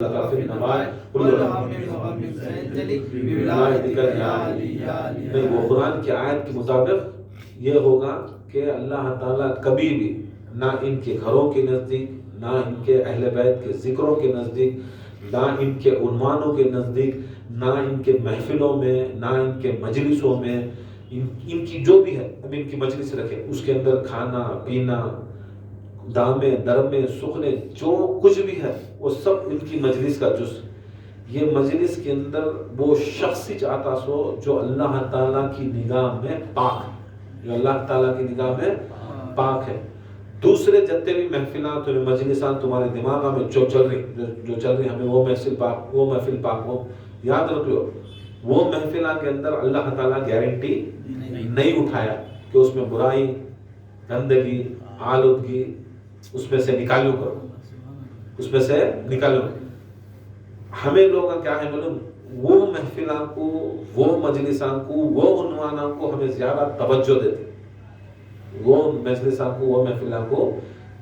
وہ قرآن کی آیت کے مطابق یہ ہوگا کہ اللہ تعالیٰ کبھی بھی نہ ان کے گھروں کے نزدیک، نہ ان کے اہل بیت کے ذکروں کے نزدیک، نہ ان کے عنوانوں کے نزدیک، نہ ان کے محفلوں میں، نہ ان کے مجلسوں میں، ان کی جو بھی ہے، اب ان کی مجلس رکھے اس کے اندر کھانا پینا، دامے درمے سخنے جو کچھ بھی ہے وہ سب ان کی مجلس کا جز۔ یہ مجلس کے اندر وہ شخص چاہتا سو جو اللہ تعالیٰ کی نگاہ میں پاک ہے، جو اللہ تعالیٰ کی نگاہ میں پاک ہے۔ دوسرے جتنے بھی محفلات اور مجلسان تمہارے دماغ میں جو چل رہی ہمیں وہ محفل پاک ہو، یاد رکھ لو وہ محفلات کے اندر اللہ تعالیٰ گارنٹی نہیں اٹھایا کہ اس میں برائی، گندگی، آلودگی اس میں سے نکالو کرو، اس میں سے نکالو۔ ہمیں لوگ کیا ہے معلوم، وہ محفلان کو، وہ مجلسان کو، وہ عنوانان کو ہمیں زیادہ توجہ دیتے، وہ مجلسان کو، وہ محفلان کو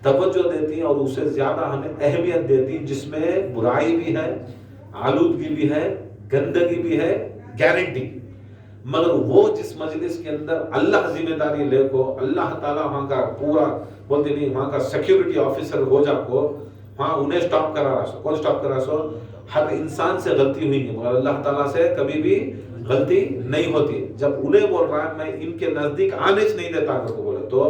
توجہ دیتی ہیں اور اسے زیادہ ہمیں اہمیت دیتی جس میں برائی بھی ہے، آلودگی بھی ہے، گندگی بھی ہے، گارنٹی۔ مگر وہ جس مجلس کے اندر اللہ ذمہ داری لے کو، اللہ تعالیٰ وہاں کا پورا بولتے نہیں، وہاں کا سیکیورٹی آفیسر ہو جا کو، وہاں انہیں سٹاپ کرا رہا سو۔ کون سٹاپ کرا سو؟ ہر انسان سے غلطی ہوئی ہے مگر اللہ تعالیٰ سے کبھی بھی غلطی نہیں ہوتی۔ جب انہیں بول رہا ہے میں ان کے نزدیک آنے سے نہیں دیتا اگر کو بولے تو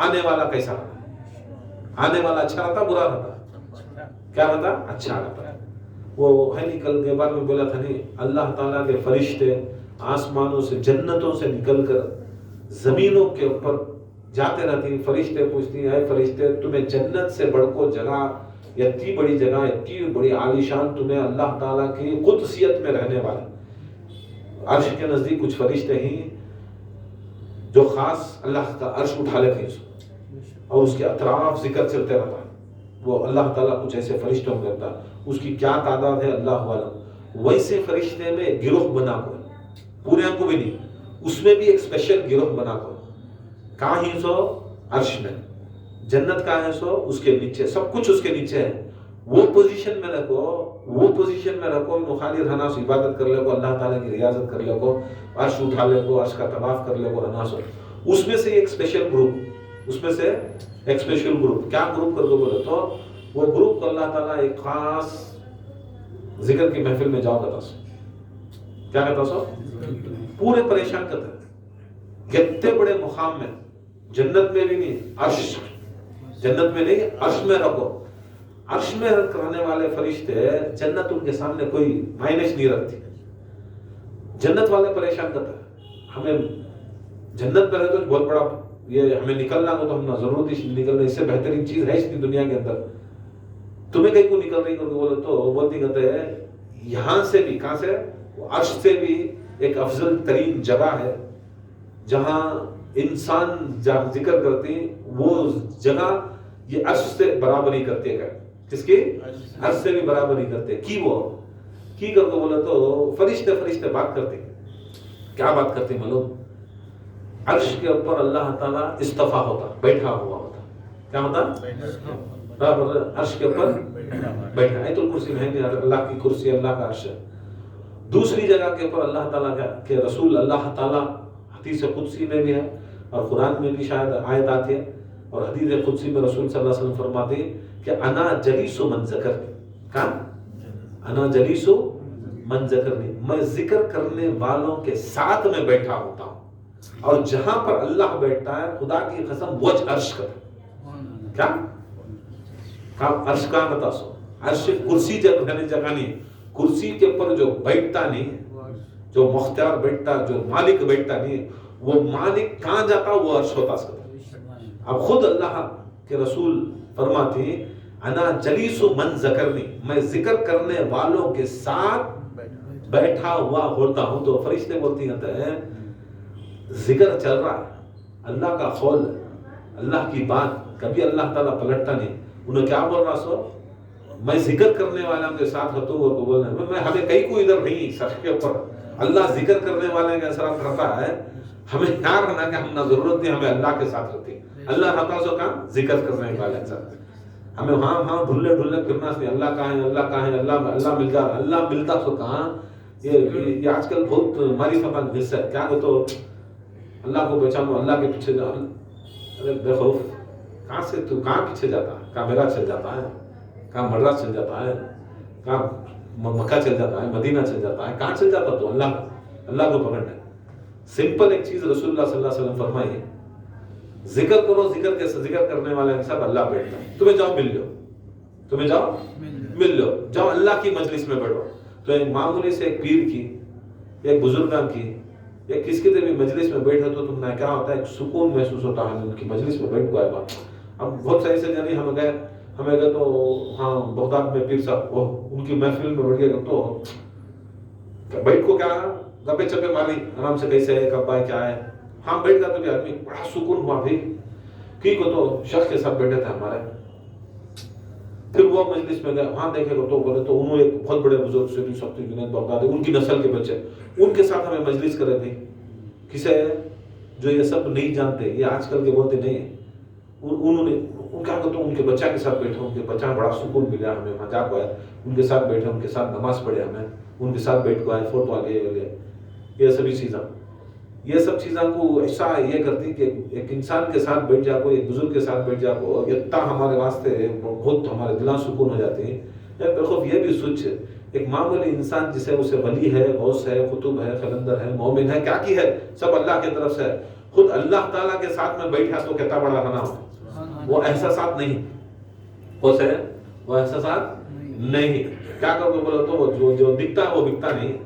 آنے والا کیسا رہتا؟ آنے والا اچھا رہتا برا رہتا؟ کیا رہتا؟ اچھا رہتا۔ وہ ہے نہیں کل کے بار میں بولا تھا نہیں، اللہ تعالیٰ کے فرشتے آسمانوں سے، جنتوں سے نکل کر زمینوں کے اوپر جاتے رہتی ہیں۔ فرشتے پوچھتی ہیں اے فرشتے تمہیں جنت سے بڑھ کو جگہ، اتنی بڑی جگہ، اتنی بڑی عالیشان تمہیں اللہ تعالیٰ کی قدسیت میں رہنے والے۔ عرش کے نزدیک کچھ فرشتے ہیں جو خاص اللہ کا عرش اٹھا لیتے ہیں اور اس کے اطراف ذکر چلتے رہتا ہے۔ وہ اللہ تعالیٰ کچھ ایسے فرشتوں میں کرتا ہے، اس کی کیا تعداد ہے اللہ عالم۔ ویسے فرشتے میں گروہ بنا کو، پورے کو بھی نہیں، اس میں بھی ایک اسپیشل گروہ بنا کو، کہاں ہی سو عرش میں، جنت کہاں ہے سو اس کے نیچے، سب کچھ اس کے نیچے ہے۔ وہ پوزیشن میں رکھو، وہ پوزیشن میں رکھو، خالی رہنا سو عبادت کر لے کو، اللہ تعالیٰ کی ریاضت کر لے کو، عرش اٹھا لے کو، عرش کا طواف کر لے کو، رہنا سو۔ اس میں سے ایک اسپیشل گروپ، اس میں سے ایک اسپیشل گروپ، کیا گروپ کر دو بولے تو وہ گروپ کو اللہ تعالیٰ ایک خاص ذکر کی محفل میں جاؤ کہتا سو، کیا کہتا سو؟ پورے پریشان کرتے ہیں، کتنے بڑے مقام میں، جنت میں بھی نہیں، عرش، جنت میں نہیں، عرش میں رکھو۔ عرش میں رہنے والے فرشتے، جنت ان کے سامنے کوئی مائنس نہیں رکھتی۔ جنت والے پریشان کرتے ہیں، ہمیں جنت میں رہے تو بہت بڑا یہ ہمیں نکلنا ہو تو ہم ضرورت ہی نکلنا، اس سے بہترین چیز ہے اس دنیا کے اندر، تمہیں کہیں کو نکل رہی بولے تو بولتی کہتے ہیں یہاں سے بھی، کہاں سے؟ عرش سے بھی ایک افضل ترین جگہ ہے جہاں انسان ذکر کرتے ہیں، وہ جگہ یہ عرش سے برابری کرتے ہیں۔ کس کی؟ عرش سے بھی برابری کرتے ہیں۔ کی وہ کی کر کو بولے تو فرشتے بات کرتے ہیں۔ کیا بات کرتے ہیں معلوم؟ عرش کے اوپر اللہ تعالیٰ استفا ہوتا، بیٹھا ہوا ہوتا، کیا ہوتا؟ عرش کے اوپر بیٹھا۔ ایت الکرسی میں اللہ کی کرسی، اللہ کا عرش ہے۔ دوسری جگہ کے اوپر اللہ تعالیٰ کے رسول، اللہ تعالیٰ حدیث قدسی میں بھی ہے اور قرآن میں بھی شاید آیت آتی ہے، اور حدیث قدسی میں رسول صلی اللہ علیہ وسلم فرماتے ہیں کہ انا جلیس من ذکرنی، کہا انا جلیس من ذکرنی، میں ذکر کرنے والوں کے ساتھ میں بیٹھا ہوتا ہوں، اور جہاں پر اللہ بیٹھتا ہے خدا کی قسم وجہ عرش کا، کیا عرش کہاں بتا سو؟ عرش کرسی جگہ نہیں، کرسی کے اوپر جو بیٹھتا نہیں، جو مختار بیٹھتا، جو مالک بیٹھتا نہیں، وہ مالک کہاں جاتا وہ عرش ہوتا سکتا۔ اب خود اللہ کے رسول فرماتے ہیں انا جلیس من ذکرنی، میں ذکر کرنے والوں کے ساتھ بیٹھا ہوا ہوتا ہوں۔ تو فرشتے بولتی ہیں ذکر چل رہا ہے، اللہ کا قول، اللہ کی بات، کبھی اللہ تعالیٰ پلٹتا نہیں۔ انہیں کیا بول رہا سو؟ میں ذکر کرنے والوں کے ساتھ ہوں، اور کو بولنا میں ہمیں کہیں کو ادھر نہیں، سر کے اوپر اللہ ذکر کرنے والے کے اثرات رہتا ہے، ہمیں یاد رہنا کہ ہم نہ ضرورت نہیں، ہمیں اللہ کے ساتھ رہتے ہیں، اللہ رہتا سو کہاں ذکر کرنے والے کے ساتھ۔ ہمیں ہاں ڈھلے پھرنا سے اللہ کہاں ہے اللہ کہاں ہے اللہ ملتا تو کہاں. یہ آج کل بہت ہماری سماج حصہ ہے. کیا کہ تو اللہ کو پہچانو, اللہ کے پیچھے جاؤ. ارے بے خوف, کہاں سے تو کہاں پیچھے جاتا ہے؟ کہاں میرا چل جاتا ہے, کہاں مرہ چل جاتا ہے, کہاں مکہ چل جاتا ہے, مدینہ چل جاتا ہے, کہاں چل جاتا تو اللہ کو پکڑنا ہے. سمپل ایک چیز رسول اللہ صلی اللہ علیہ وسلم فرمائیے, ذکر کرو, ذکر کرنے والے کے ساتھ اللہ بیٹھتا ہے. تمہیں جاؤ مل لو, جاؤ اللہ کی مجلس میں بیٹھو. تو ایک معمولی سے ایک پیر کی, ایک بزرگان کی, ایک کس کی بھی مجلس میں بیٹھے تو تم نے کیا ہوتا ہے, ایک سکون محسوس ہوتا ہے. ان کی مجلس میں بیٹھ گئے بات. اب بہت صحیح سے جانی ہمیں گئے تو ہاں بغداد میں پیر صاحب ان کی محفل میں بیٹھ گئے تو بیٹھ کو کیا گپے چپے ماری آرام سے, کیسے ہے, کب ہے, کیا ہے. ہاں بیٹھ گیا تو بھی آدمی بڑا سکون ہوا. بھی کی کو تو شخص کے ساتھ بیٹھے تھے ہمارے. پھر وہ مجلس میں گئے, وہاں دیکھے گا تو بولے تو انہوں ایک بہت بڑے بزرگ سیدھی سختی جنید بغدادی, ان کی نسل کے بچے, ان کے ساتھ ہمیں مجلس کرے تھے. کسے جو یہ سب نہیں جانتے, یہ آج کل کے بولتے نہیں ہیں, انہوں نے ان کا تو ان کے بچہ کے ساتھ بیٹھے, ان کے بچہ بڑا سکون ملا ہمیں. وہاں جا پایا, ان کے ساتھ بیٹھے, ان کے ساتھ نماز پڑھے, ہمیں ان کے ساتھ بیٹھ کو آئے, فوٹو آ گئے. یہ سب چیزاں کو ایسا یہ کرتی کہ ایک انسان کے ساتھ بیٹھ جا کو, ایک بزرگ کے ساتھ بیٹھ جا کو, اتنا ہمارے واسطے بہت ہمارے دلان سکون ہو جاتے ہیں. یہ بھی سوچ, ایک معمولی انسان جسے اسے ولی ہے, غوث ہے, قطب ہے, قلندر ہے, مومن ہے, کیا کی ہے, سب اللہ کی طرف سے ہے. خود اللہ تعالیٰ کے ساتھ میں بیٹھا تو کتنا بڑا بنا ہو. وہ احساسات نہیں, وہ احساسات نہیں. کیا کرو بولو تو جو دکھتا ہے وہ بکتا نہیں,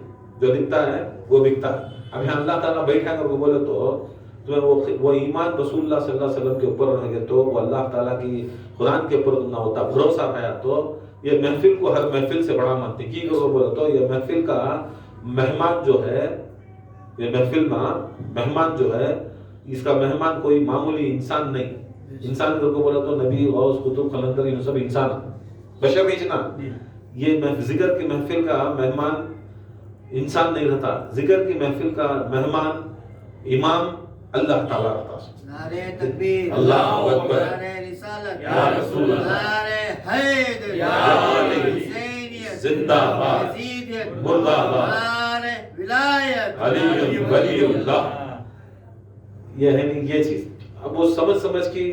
جو دکھتا ہے وہ بکتا ہے. اب یہاں اللہ تعالیٰ بیٹھا کر کے بولے تو تمہیں وہ ایمان رسول اللہ صلی اللہ علیہ وسلم کے اوپر رہے گے تو وہ اللہ تعالیٰ کی قرآن کے اوپر نہ ہوتا, بھروسہ رہا تو یہ محفل کو ہر محفل سے بڑا مانتے. کی کو بولے تو یہ محفل کا مہمان جو ہے, یہ محفل میں مہمان جو ہے, اس کا مہمان کوئی معمولی انسان نہیں. انسان کو بولے تو نبی, غوث, قطب, قلندر, یہ سب انسان بشر نہیں نا. یہ ذکر کی محفل کا مہمان انسان نہیں رہتا, ذکر کی محفل کا مہمان امام اللہ تعالیٰ رہتا. نعرہ تکبیر, اللہ اکبر, نعرہ رسالت, یا رسول اللہ, نعرہ حیدر, یا حسینیت, زندہ باد, یزیدیت, مردہ باد, نعرہ ولایت, علی ولی اللہ. یہ ہے نہیں یہ چیز. اب وہ سمجھ کی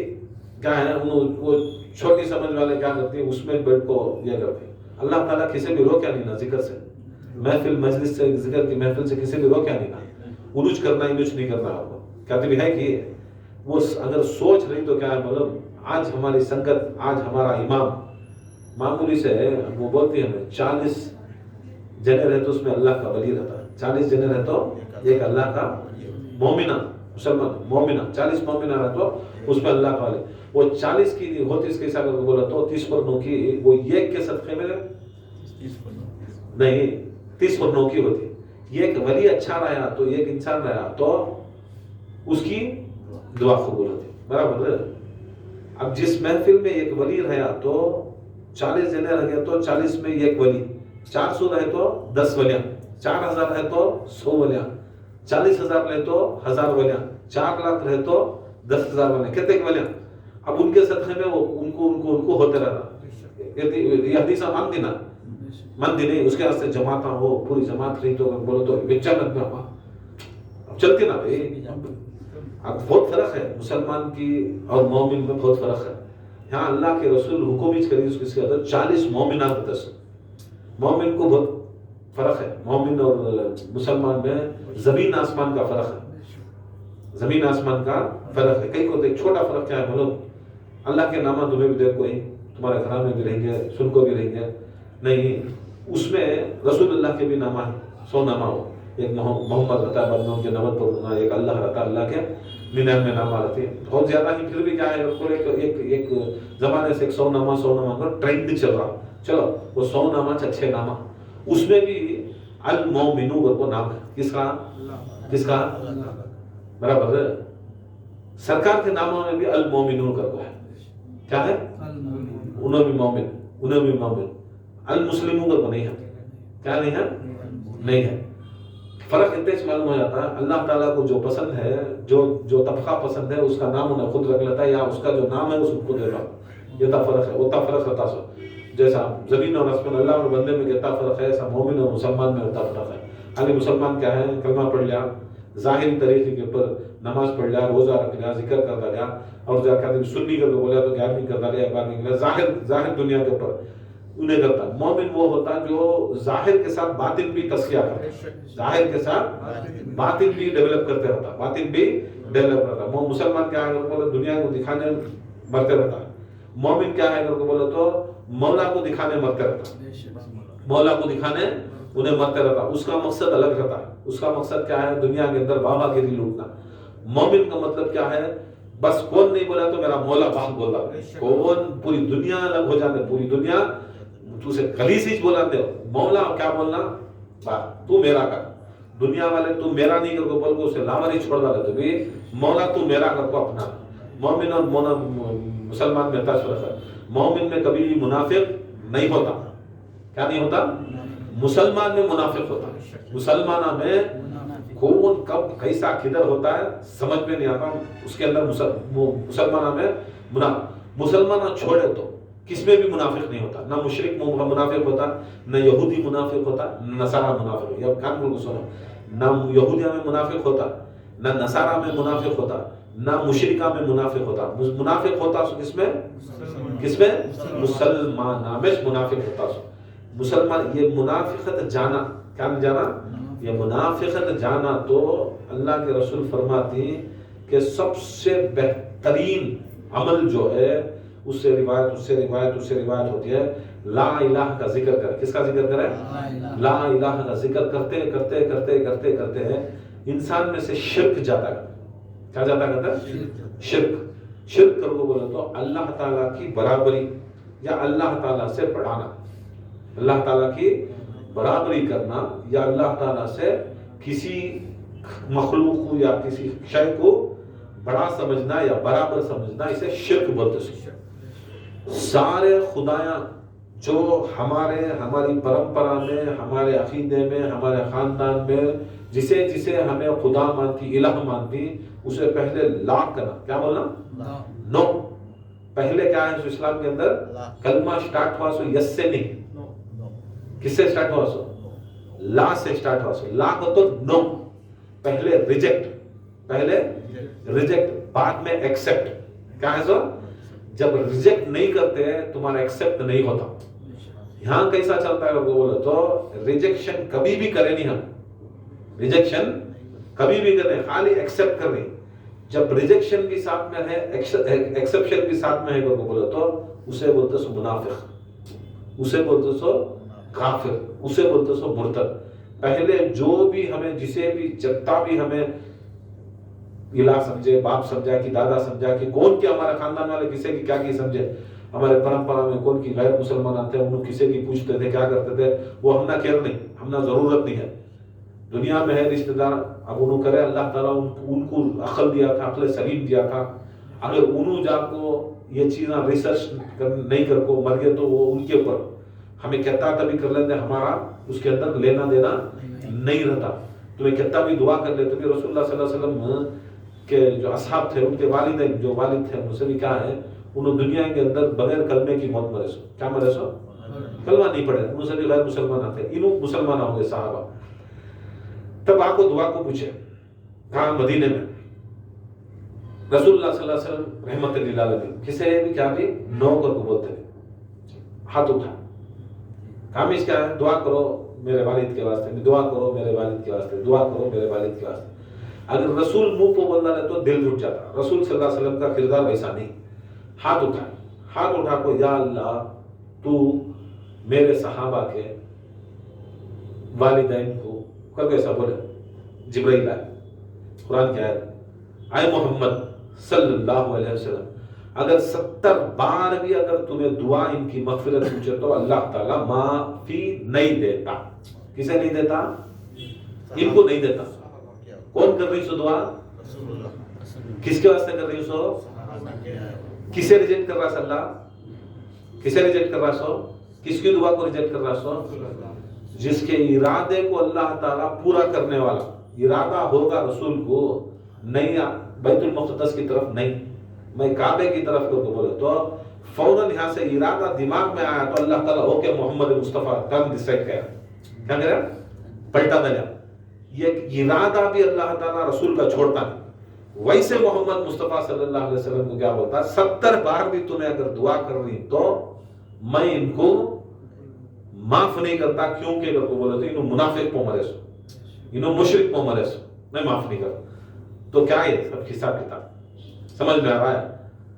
کیا ہے, وہ چھوٹی سمجھ والے کیا کرتے ہیں, اس میں بیٹھ کو یہ کرتے ہیں. اللہ تعالیٰ کسی بھی روکیا نہیں نا ذکر سے, محفل مجلس سے, ذکر کی محفل سے کسی بھی روکیا نہیں نا. انوچ کرنا انوچ نہیں کرنا. آپ کو کہتے بھی ہے کہ وہ اگر سوچ رہی تو کیا ہے, مطلب آج ہماری سنگت, آج ہمارا امام معمولی سے ہے, وہ بولتی ہے ہمیں 40 جنے رہے تو اس میں اللہ کا ولی رہتا ہے. 40 جنے رہے تو ایک اللہ کا مومنہ, مسلمان مومنہ, 40 مومنہ رہے تو اس میں اللہ کا ولی. وہ 40 کی ہوتی اس کے حساب سے بولا تو 30/9 کی وہ ایک کے صدقے میں نہیں, 30/9 کی ہوتی. یہ ایک ولی اچھا رہا تو, ایک انسان رہا تو اس کی دعا قبول ہوتی. برابر ہے. اب جس محفل میں ایک ولی رہا تو 40 جنے رہ گئے تو 40 میں ایک ولی, 400 رہے تو 10 ولیاں, 4000 رہے تو 100 ولیاں, 40,000 رہے تو 1000 ولیاں, 4 لاکھ رہے تو 10,000 ولیاں, کتنے ولیاں. اب ان کے صدقے میں وہ ان کو ہوتے رہنا. یہ حدیث مندی نہیں, اس کے واسطے جماعتاں ہو, پوری جماعت رہی تو بولو تو بچہ مت میں ہوا, اب چلتے نا بھائی. اب بہت فرق ہے مسلمان کی اور مومن میں, بہت فرق ہے. یہاں اللہ کے رسول حکم ہی کری اس کے اندر 40 مومنات دس. مومن کو بہت فرق ہے, مومن اور مسلمان میں زمین آسمان کا فرق ہے, زمین آسمان کا فرق ہے. کئی کو ایک چھوٹا فرق کیا ہے, بولو اللہ کے نامہ تمہیں بھی دیکھ کوئی, تمہارے گھر میں بھی رہیں گے, سن کو بھی رہیں گے نہیں. اس میں رسول اللہ کے بھی نامہ ہے, 100 نامہ ہو. ایک محمد رہتا ہے بندوں کے 90 پر, ایک اللہ رہتا ہے, اللہ کے 99 نامہ رہتے ہیں. بہت زیادہ ہی, پھر بھی کیا ہے, ایک زمانے سے 100 نامہ کا ٹرینڈ چل رہا. چلو وہ 100 نامہ سے اچھے نامہ, اس میں بھی المومنون کو نام ہے. کس کا برابر ہے. سرکار کے ناموں میں بھی المومنون کا ہے. کیا ہے, انہوں بھی مومن, المسلمون کا نہیں ہے. کیا نہیں ہے, نہیں ہے. فرق اتنے سے معلوم ہو جاتا ہے. اللہ تعالیٰ کو جو پسند ہے, جو طبقہ پسند ہے, اس کا نام انہیں خود رکھ لیتا ہے, یا اس کا جو نام ہے اس کو خود دیتا ہے. یہ تا فرق ہے، وہ تا فرق رہتا سو جیسا زمین اور آسمان اللہ اور بندے میں کہتا فرق ہے، ایسا مومن اور مسلمان میں ہوتا فرق ہے. آگے مسلمان کیا ہے؟ کلمہ پڑھ لیا، ظاہری طریقے کے اوپر نماز پڑھ لیا، روزہ رکھ لیا، ذکر کرتا گیا، اور جا کے سنی کر کے بولا تو 11ویں کرتا گیا، 12ویں کرتا، ظاہر دنیا کے اوپر انہیں کرتا. مومن وہ ہوتا جو ظاہر کے ساتھ باطن بھی تزکیہ کرتا، ظاہر کے ساتھ باطن بھی ڈیولپ کرتے رہتا، باطن بھی ڈیولپ کرتا. وہ مسلمان کیا ہے اگر دنیا کو دکھانے مرتے رہتا ہے. مومن کیا ہے اگر بولے تو مولا کو دکھانے مرتے رہتا، مولا کو دکھانے انہیں مرتے رہتا. اس کا مقصد الگ رہتا ہے. اس کا مقصد کیا ہے؟ دنیا کے اندر بابا گیری لوٹنا. مومن کا مطلب کیا ہے؟ بس کون نہیں بولا تو میرا مولا بات بول رہا ہے. کون پوری دنیا الگ ہو جاتے، پوری دنیا تو اسے خلیصی بولا دے مولا کیا بولنا بات تو میرا کر. دنیا والے تو میرا نہیں کر کو بول کو اسے لاوری چھوڑ ڈالے تو بھی مولا تو میرا کر کو اپنا. مومن اور مسلمان میں فرق ہے. مومن میں کبھی بھی منافق نہیں ہوتا. کیا نہیں ہوتا؟ مسلمان میں منافق ہوتا. مسلمانہ میں کون کب کیسا کدھر ہوتا ہے سمجھ میں نہیں آتا. اس کے اندر مسلمانہ میں مسلمانہ چھوڑے تو کس میں بھی منافق نہیں ہوتا. نہ مشرک منافق ہوتا، نہ یہودی منافق ہوتا، نہ نصارہ منافق ہوتا. یہ کان کھول کے سنو، نہ یہودیہ میں منافق ہوتا، نہ نصارہ میں منافق ہوتا، نہ مشرکہ میں منافق ہوتا. منافق ہوتا سو کس میں؟ کس میں؟ مسلمانہ میں منافق ہوتا سو. مسلمان یہ منافقت جانا، کیا جانا؟ یہ منافقت جانا تو اللہ کے رسول فرماتی کہ سب سے بہترین عمل جو ہے اس سے روایت ہوتی ہے لا الہ کا ذکر کرے. کس کا ذکر کرے؟ لا الہ کا ذکر کرتے ہیں انسان میں سے شرک جاتا ہے. کیا جاتا ہے؟ شرک کر کو بولے تو اللہ تعالیٰ کی برابری یا اللہ تعالیٰ سے بڑھانا، اللہ تعالیٰ کی برابری کرنا یا اللہ تعالیٰ سے کسی مخلوق کو یا کسی شے کو بڑا سمجھنا یا برابر سمجھنا، اسے شرک بولتے ہیں. سارے خدایاں جو ہماری پرمپرا میں، ہمارے عقیدے میں، ہمارے خاندان میں جسے ہمیں خدا مانتی، الہ مانتی، اسے پہلے لا کرنا. کیا بولنا؟ نو. پہلے کیا ہے اسلام کے اندر؟ کلمہ سٹارٹ ہوا سو یس سے نہیں. کس سے سٹارٹ ہوا سو؟ لا سے سٹارٹ ہوا سو. لا کو تو نو. پہلے ریجیکٹ، بعد میں ایکسپٹ. کیا ہے سو؟ جب ریجیکٹ نہیں کرتے تمہارا ایکسپٹ نہیں ہوتا. یہاں کیسا چلتا ہے وہ بولے تو ریجیکشن کبھی بھی کرے نہیں. ہم ریجیکشن کبھی بھی کریں، خالی ایکسپٹ کر رہے. جب ریجیکشن بھی ساتھ میں ہے، ایکسپشن بھی ساتھ میں ہے وہ بولے تو اسے بولتے سو منافق، اسے بولتے سو کافر، اسے بولتے سو مرتد. پہلے جو بھی ہمیں جسے بھی جتنا بھی ہمیں الہ سمجھے، باپ سمجھا کہ دادا سمجھا کہ کون کی ہمارے خاندان والے کسے کی کیا کی سمجھے، ہمارے پرمپرا میں کون کی غیر مسلمان آتے ہیں انہوں کسے کی پوچھتے تھے کیا کرتے تھے، وہ ہمنا کیئر نہیں، ہمنا ضرورت نہیں ہے. دنیا میں ہے رشتہ دار، اب انہوں کرے اللہ تعالیٰ ان کو عقل دیا تھا، عقل سلیم دیا تھا. اگر انہوں جا کو یہ چیزیں ریسرچ نہیں کر کو مر گئے تو وہ ان کے اوپر ہمیں کہتا تبھی کر لیتے، ہمارا اس کے اندر لینا دینا نہیں رہتا. تمہیں کہتا بھی دعا کر لیتے بھی. رسول اللہ صلی اللہ علیہ وسلم کے جو اصحاب تھے ان کے والدین جو والد تھے ان سے بھی کیا ہے انہوں دنیا کے اندر بغیر کلمے کی موت مرے سو. کیا مرے سو؟ کلمہ نہیں پڑھے. ان سے بھی غیر مسلمان آتے، انہوں مسلمان ہوں گے صحابہ. تب آپ کو دعا کو پوچھے کہاں؟ مدینے میں. رسول اللہ صلی اللہ علیہ وسلم رحمت للعالمین کسے بھی کیا بھی نو کر کو بولتے تھے. ہاتھ اٹھا، کامش کیا ہے؟ دعا کرو میرے والد کے واسطے، دعا کرو میرے والد کے واسطے، دعا کرو میرے والد کے واسطے. اگر رسول منہ کو بولنا رہے تو دل رٹ جاتا. رسول صلی اللہ علیہ وسلم کا کردار ویسا نہیں. ہاتھ اٹھا کو یا اللہ تو میرے صحابہ کے والدین کو کر کے ایسا بولے. جبرائیل آئے، قرآن کی آیت، اے محمد صلی اللہ علیہ وسلم اگر 70 بار بھی اگر تمہیں دعا ان کی مغفرت پوچھے تو اللہ تعالیٰ معافی نہیں دیتا. کسے نہیں دیتا؟ ان کو نہیں دیتا. کون کر رہی سو دعا؟ کس کے واسطے کر رہی سو؟ کسے ریجیکٹ کر رہا ہے اللہ؟ کسے ریجیکٹ کر رہا سو؟ کس کی دعا کو ریجیکٹ کر رہا سو؟ جس کے ارادے کو اللہ تعالیٰ پورا کرنے والا. ارادہ ہوگا رسول کو نہیں بیت المقدس کی طرف نہیں، میں کعبے کی طرف کو بولے تو فوراً یہاں سے ارادہ دماغ میں آیا تو اللہ تعالیٰ اوکے محمد مصطفیٰ ٹرن ڈیسائڈ کیا کیا کرا پلٹا دیا. یہ ارادہ بھی اللہ تعالیٰ رسول کا چھوڑتا نہیں. ویسے محمد مصطفیٰ صلی اللہ علیہ وسلم کو کیا بولتا ہے 70 بار بھی تمہیں اگر دعا کر رہی تو میں ان کو معاف نہیں کرتا, کیونکہ اگر کو بولے تو انہوں منافق پو مرے سو, انہوں مشرک پو مرے سو, میں معاف نہیں کرتا. تو کیا ہے سب حساب کتاب سمجھ میں آ رہا ہے.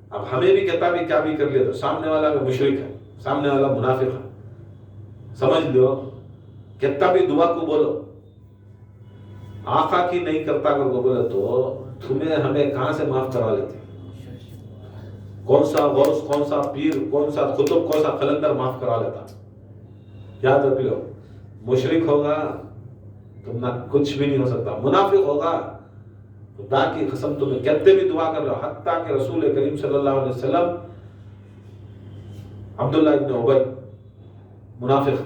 اب ہمیں بھی کہتا بھی کیا بھی کر لیا تو سامنے والا اگر مشرک ہے, سامنے والا منافق ہے, سمجھ لو کتنا بھی دعا کو بولو آقا کی نہیں کرتا اگر کو بولے تو تمہیں ہمیں کہاں سے معاف کروا لیتے. کون سا غوث, کون سا پیر, کون سا قطب, کون سا قلندر معاف کروا لیتا. یاد رکھ لو مشرک ہوگا تو نہ کچھ بھی نہیں ہو سکتا, منافق ہوگا خدا کی قسم تمہیں کہتے بھی دعا کر رہے ہو. حتیٰ کہ رسول کریم صلی اللہ علیہ وسلم عبداللہ ابن ابی منافق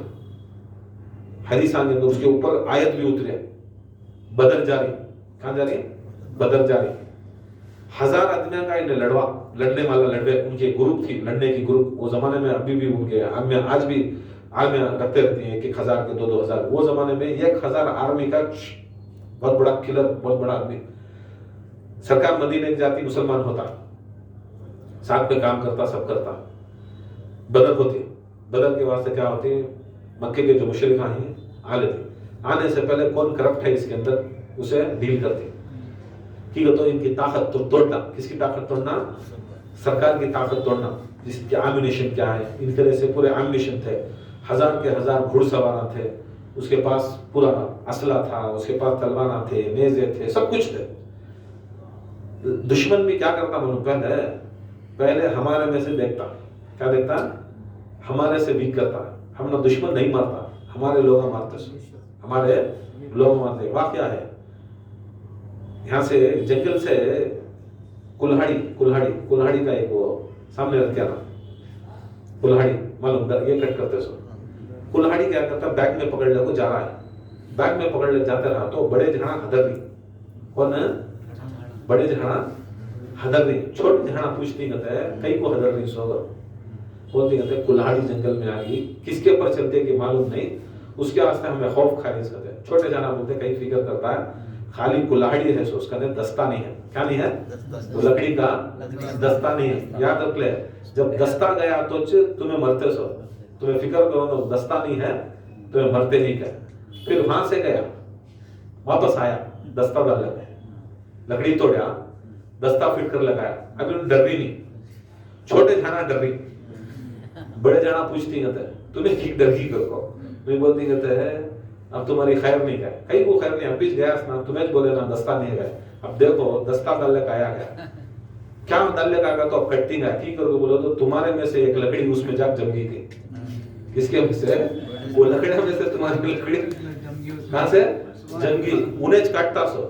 حدیث آنے تو اس کے اوپر آیت بھی اترے بدر جاری. کہاں جاری؟ بدر جاری. 1000 آدمیوں کا انہیں لڑنے والا لڑے, ان کی گروپ تھی لڑنے کی گروپ. وہ زمانے میں ابھی بھی ان کے آج بھی آرمیاں رکھتے رہتی ہیں 1000 کے 2000. وہ زمانے میں 1000 آرمی کا بہت بڑا کلر, بہت بڑا آدمی. سرکار مدینے کی جاتی, مسلمان ہوتا, ساتھ میں کام کرتا, سب کرتا. بدر ہوتی, بدر کے واسطے کیا ہوتی, مکے کے جو مشرکان ہیں آ لیتے. آنے سے پہلے کون کرپٹ ہے اس کے اندر اسے ڈیل کرتے کہ تو ان کی طاقت توڑنا. کس کی طاقت توڑنا؟ سرکار کی طاقت توڑنا. جس کے آمینیشن کیا ہے, ان طرح سے پورے آمینیشن تھے, 1000 کے 1000 گھڑ سوار تھے, اس کے پاس پورا اسلحہ تھا, اس کے پاس تلوار تھے, نیزے تھے, سب کچھ تھے. دشمن بھی کیا کرتا معلوم پہلے ہمارے میں سے دیکھتا, کیا دیکھتا, ہمارے سے ویک کرتا. ہم نہ دشمن نہیں مارتا, ہمارے لوگ مارتے, ہمارے لوگ مارتے. واقعہ ہے یہاں سے جنگل سے کلہاڑی کا ایک وہ سامنے رکھ کے آنا. کلہاڑی معلوم یہ کٹ کرتے سو. کلہاڑی کیا کرتا, بیگ میں پکڑ لے کو جا رہا ہے, بیگ میں پکڑ لے جاتے رہا تو بڑے جھاڑا ہدر نہیں. کون ہے بڑے جھاڑا ہدر نہیں. چھوٹی جھاڑا پوچھتی کہتے ہیں کئی کو ہدر نہیں سو بولتی کہتے ہیں کلہاڑی جنگل میں آ گئی, کس کے اوپر چلتے کہ معلوم نہیں, اس کے واسطے ہمیں خوف کھا نہیں سکتے. چھوٹے جھاڑا بولتے کئی فکر کرتا ہے خالی کلہاڑی ہے سو اس کا دستہ نہیں ہے. کیا نہیں ہے؟ لکڑی کا دستہ نہیں ہے. یاد رکھ لے, جب دستہ گیا تو تمہیں مرتے سو, تمہیں فکر کرو نا دستہ نہیں ہے تمہیں مرتے نہیں گئے. پھر وہاں سے گیا واپس آیا, دستہ ڈال لگا, لکڑی توڑیا, دستہ فٹ کر لگایا. ابھی ڈر رہی نہیں, چھوٹے جھاڑا ڈر رہی, بڑے جھاڑا پوچھتی کہتے ہیں تمہیں ٹھیک ڈر کی کرو. تمہیں بولتی کہتے ہیں اب تمہاری خیر نہیں گئے, کئی کو خیر نہیں, اب بھی گیا نا تمہیں بولے نا دستہ نہیں گئے. اب دیکھو دستہ ڈالنے کا آیا گیا, کیا ڈالنے کا آگا تو اب کٹتی گیا کی کرو بولو تو تمہارے میں سے ایک لکڑی اس میں جا جم گئی تھی. کس کے میں سے؟ وہ لکڑی میں سے تمہاری لکڑی کہاں سے جم گئی, انہیں کاٹتا سو.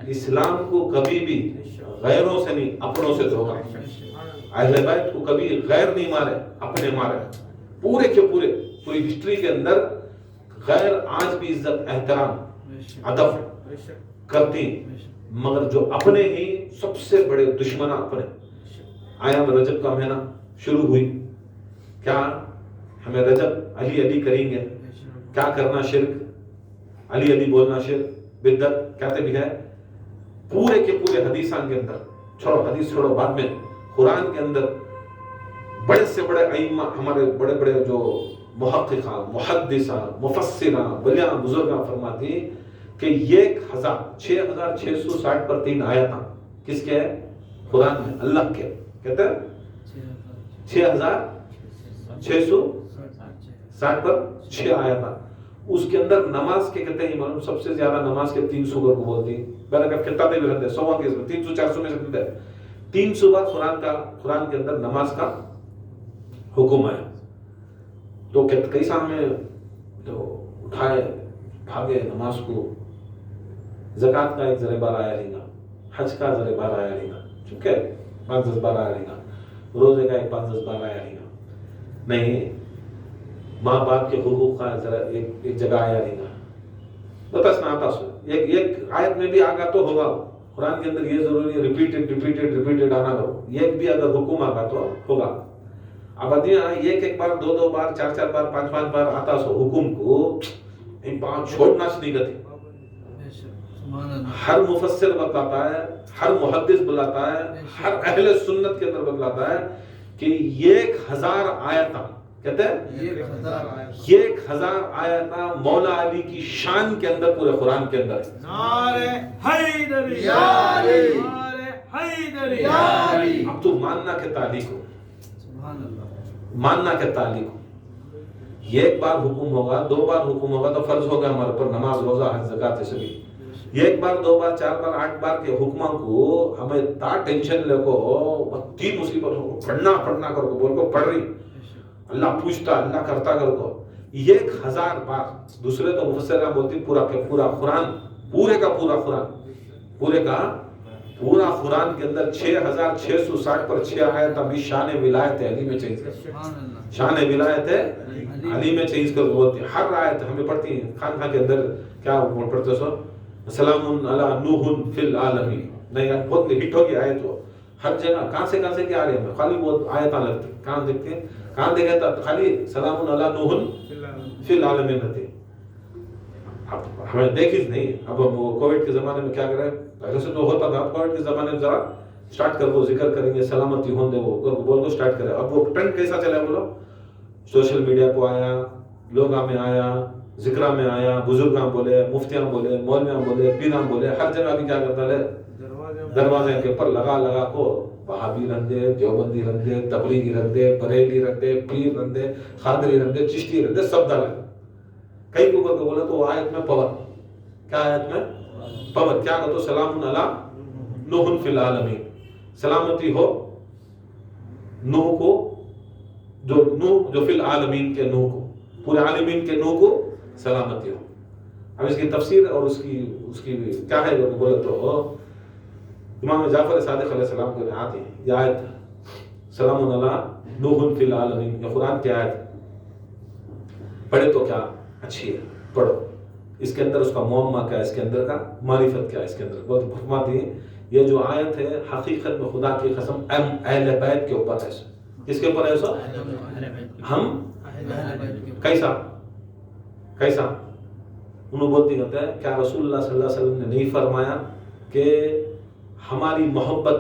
اسلام کو کبھی بھی غیروں سے نہیں اپنوں سے دھوکا. اہل بیت کو کبھی غیر نہیں مارے, اپنے مارے. پورے کے پورے پوری ہسٹری کے اندر غیر آج بھی عزت احترام ادب کرتی, مگر جو اپنے ہی سب سے بڑے دشمن اپنے. آیا رجب کا مہینہ شروع ہوئی, کیا ہمیں رجب علی کریں گے, کیا کرنا شرک, علی بولنا شرک, بدعت کہتے بھی ہے. پورے کے پورے حدیثان کے اندر, چھوڑو حدیث چھوڑو بعد میں, قرآن کے اندر بڑے سے بڑے ائمہ ہمارے بڑے بڑے جو محققہ, محدثہ, مفسرہ, ولیاں, بزرگاں فرماتی کہ 6660 پر 3 آیات کس کے ہے؟ قرآن میں, اللہ کے. کہتے ہیں 6660 پر 6 آیات. اس کے اندر نماز کے کہتے ہیں معلوم سب سے زیادہ نماز کے 300 کو بولتی. میں نے کہا کتنا دے بھی رہتے 100 کے 300 400 میں سے کہتے ہیں 300 بار قرآن کے اندر نماز کا حکم آیا. تو کیسا ہمیں اٹھائے بھاگے نماز کو. زکات کا ایک ذرے بار آیا رہے گا, حج کا ذرے بار آیا رہے گا, ٹھیک ہے 5-10 بار آیا رہے گا, روزے کا ایک 5-10 بار آیا رہے گا. نہیں, ماں باپ کے حقوق کا ذرا ایک جگہ آیا رہے گا. بتاس نہ آتا سو ایک آیت میں بھی آگا تو ہوگا. قرآن کے اندر یہ ضروری ہے ریپیٹڈ آنا کرو. ایک بھی اگر حکم آگا تو ہوگا. اب آدمی ایک بار دو بار چار بار پانچ بار آتا سو حکم کو ان پانچ چھوڑنا نہیں کرتے. ہر مفسر بتلاتا ہے، ہر محدث بتلاتا ہے، ہر اہل سنت کے اندر بتلاتا ہے کہ 1000 آیتاں کہتے ہیں 1000 آیتاں مولا علی کی شان کے اندر پورے قرآن کے اندر. نعرہ حیدری، نعرہ حیدری. اب تو ماننا کہ تعلیق ہو، ماننا کہ تعلیق ہو. یہ ایک بار حکم ہوگا، 2 بار حکم ہوگا تو فرض ہوگا ہمارے پر نماز روزہ حج زکات سبھی. ایک بار 2 بار 4 بار 8 بار کے حکموں کو ہمیں تا ٹینشن لے کو تین مصیبت ہو پڑھنا کر کو بول کو پڑھ رہی اللہ پوچھتا اللہ کرتا کر کو 1000 بار. دوسرے تو مفسرین بولتی پورا قرآن پورے کا پورا قرآن کے اندر 6660 پر 6 آیت ابھی شان ولایت علی میں چینج کر، شان ولایت علی میں چینج کر بولتی. ہر آیت ہمیں پڑھتی ہیں خان کے اندر کیا پڑھتے سو سلام علی نوح فی العالمین، نہیں بہت ہٹ ہوگی آیت. وہ ہر جگہ کہاں سے کیا آ رہے ہیں خالی وہ آیتاں لگتی. کہاں دیکھتے ہیں کہاں دیکھے تو خالی سلام علی نوح فی العالمین رہتے. اب ہمیں دیکھی نہیں. اب ہم کووڈ کے زمانے میں کیا کریں، پہلے سے تو ہوتا تھا، کووڈ کے زمانے میں ذرا سٹارٹ کر کو ذکر کریں گے سلامتی ہوں دے وہ بول کو سٹارٹ کرے. اب وہ ٹرینڈ کیسا چلا بولو، سوشل میڈیا کو آیا، لوگاں میں آیا، ذکرہ میں آیا، بزرگاں بولے، مفتیاں بولے، مولویاں بولے، پیراں بولے. ہر جگہ بھی کیا کرتا ہے دروازے کے پر لگا کو وہابی رکھ دے، دیوبندی رکھ دے، تبلیغی رکھ دے، بریلی رکھ دے، پیر رکھ دے، قادری رکھ دے، چشتی رکھ دے، سب ڈالے. کئی کو کر کے بولے تو آیت میں پاور کیا، آیت میں پاور کیا کہتے سلام علی نوح فی العالمین، سلامتی ہو نوح کو، جو فی العالمین کے نوح کو، پورے عالمین کے نوح کو سلامتی ہو. اب اس کی تفسیر اور اس کی کیا ہے بولے تو امام جعفر صادق علیہ السلام کو یاد ہے یہ آیت سلام علی نوح فی العالمین، یہ قرآن کی آیت پڑھے تو کیا اچھی ہے، پڑھو. اس کے اندر اس کا معمہ کیا ہے، اس کے اندر کا معرفت کیا ہے، اس کے اندر بہت فرماتی ہیں یہ جو آیت ہے حقیقت میں خدا کی قسم اہل بیت کے اوپر ہے. کس کے اوپر ہے سو ہم کیسا انہوں بولتی کہتا ہے کیا رسول اللہ صلی اللہ علیہ وسلم نے نہیں فرمایا کہ ہماری محبت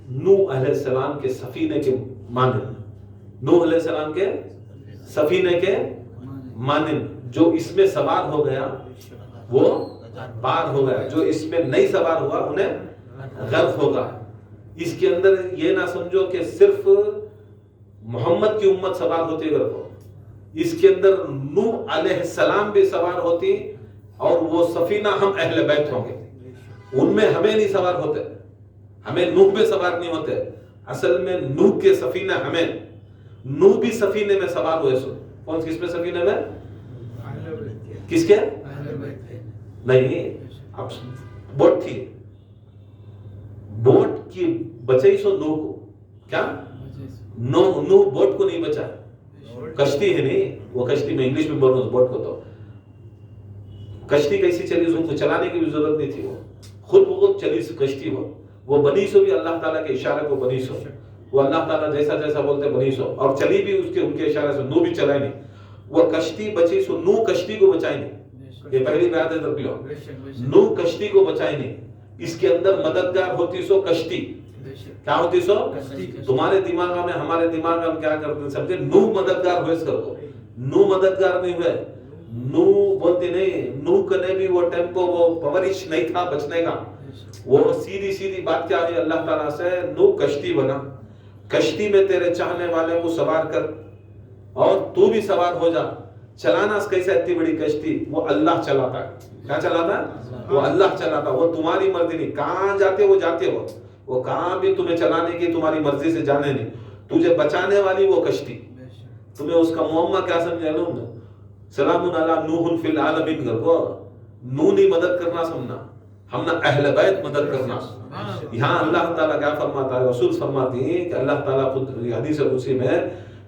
نوح علیہ السلام کے سفینے کے مانند، نوح علیہ السلام کے سفینے کے مانند، جو اس میں سوار ہو گیا وہ پار ہو گیا، جو اس میں نہیں سوار ہوا انہیں غرق ہوگا. اس کے اندر یہ نہ سمجھو کہ صرف محمد کی امت سوار ہوتی غرق ہو، اس کے اندر نوح علیہ السلام بھی سوار ہوتی اور وہ سفینہ ہم اہل بیت ہوں گے. ان میں ہمیں نہیں سوار ہوتے، ہمیں نوح میں سوار نہیں ہوتے. اصل میں نوح کے سفینہ ہمیں، نوح بھی سفینے میں سوار ہوئے. سو کون کس میں سفینے میں، کس کے نہیں، اب بوٹ تھی، بوٹ کی بچائی سو نوح کو، کیا نوح بوٹ کو نہیں بچا، کشتی ہے نہیں، وہ کشتی میں انگلش میں بول رہا ہوں بوٹ کو. تو کشتی کیسی چلی، اس کو چلانے کی بھی ضرورت نہیں تھی، وہ خود چلی کشتی. وہ بنی سو بھی اللہ تعالیٰ کے اشارے کو بنی سو، وہ اللہ تعالیٰ جیسا بولتے بنی سو، اور چلی بھی ان کے اشارے سے. نوح بھی چلائے نہیں، وہ کشتی بچی سو، نوح کشتی کو بچائی نہیں. یہ پہلی بات ہے تربیہ، نوح کشتی کو بچائی نہیں. اس کے اندر مددگار ہوتی سو کشتی، کیا ہوتی سو تمہارے دماغ میں، ہمارے دماغ میں ہم کیا کرتے ہیں سمجھے نوح مددگار ہوئے اس کر کو. نوح مددگار نہیں ہوئے، نوح بولتے نہیں، نوح کنے بھی وہ ٹیمپو وہ پورش نہیں تھا بچنے کا. وہ سیدھی بات کیا ہے اللہ تعالیٰ سے، نوح کشتی بنا، کشتی میں تیرے چاہنے والے کو سوار کر اور تو بھی سوار ہو جا. چلانا کیسے اتنی بڑی کشتی، وہ اللہ چلاتا ہے. کیا چلاتا ہے؟ وہ اللہ چلاتا. وہ تمہاری مرضی نہیں، کہاں جاتے وہ جاتے ہو، وہ کہاں بھی تمہیں چلانے کی تمہاری مرضی سے جانے نہیں. تجھے بچانے والی وہ کشتی. تمہیں اس کا معمہ کیا سمجھا لوں گا، سلام علی نوح فی العالمین کر کو، نوح نہیں مدد کرنا سمنا، ہم نے اہل بیت مدد کرنا. یہاں اللہ تعالیٰ کیا فرماتا ہے، رسول فرماتی ہیں کہ اللہ تعالیٰ خود حدیث قدسی میں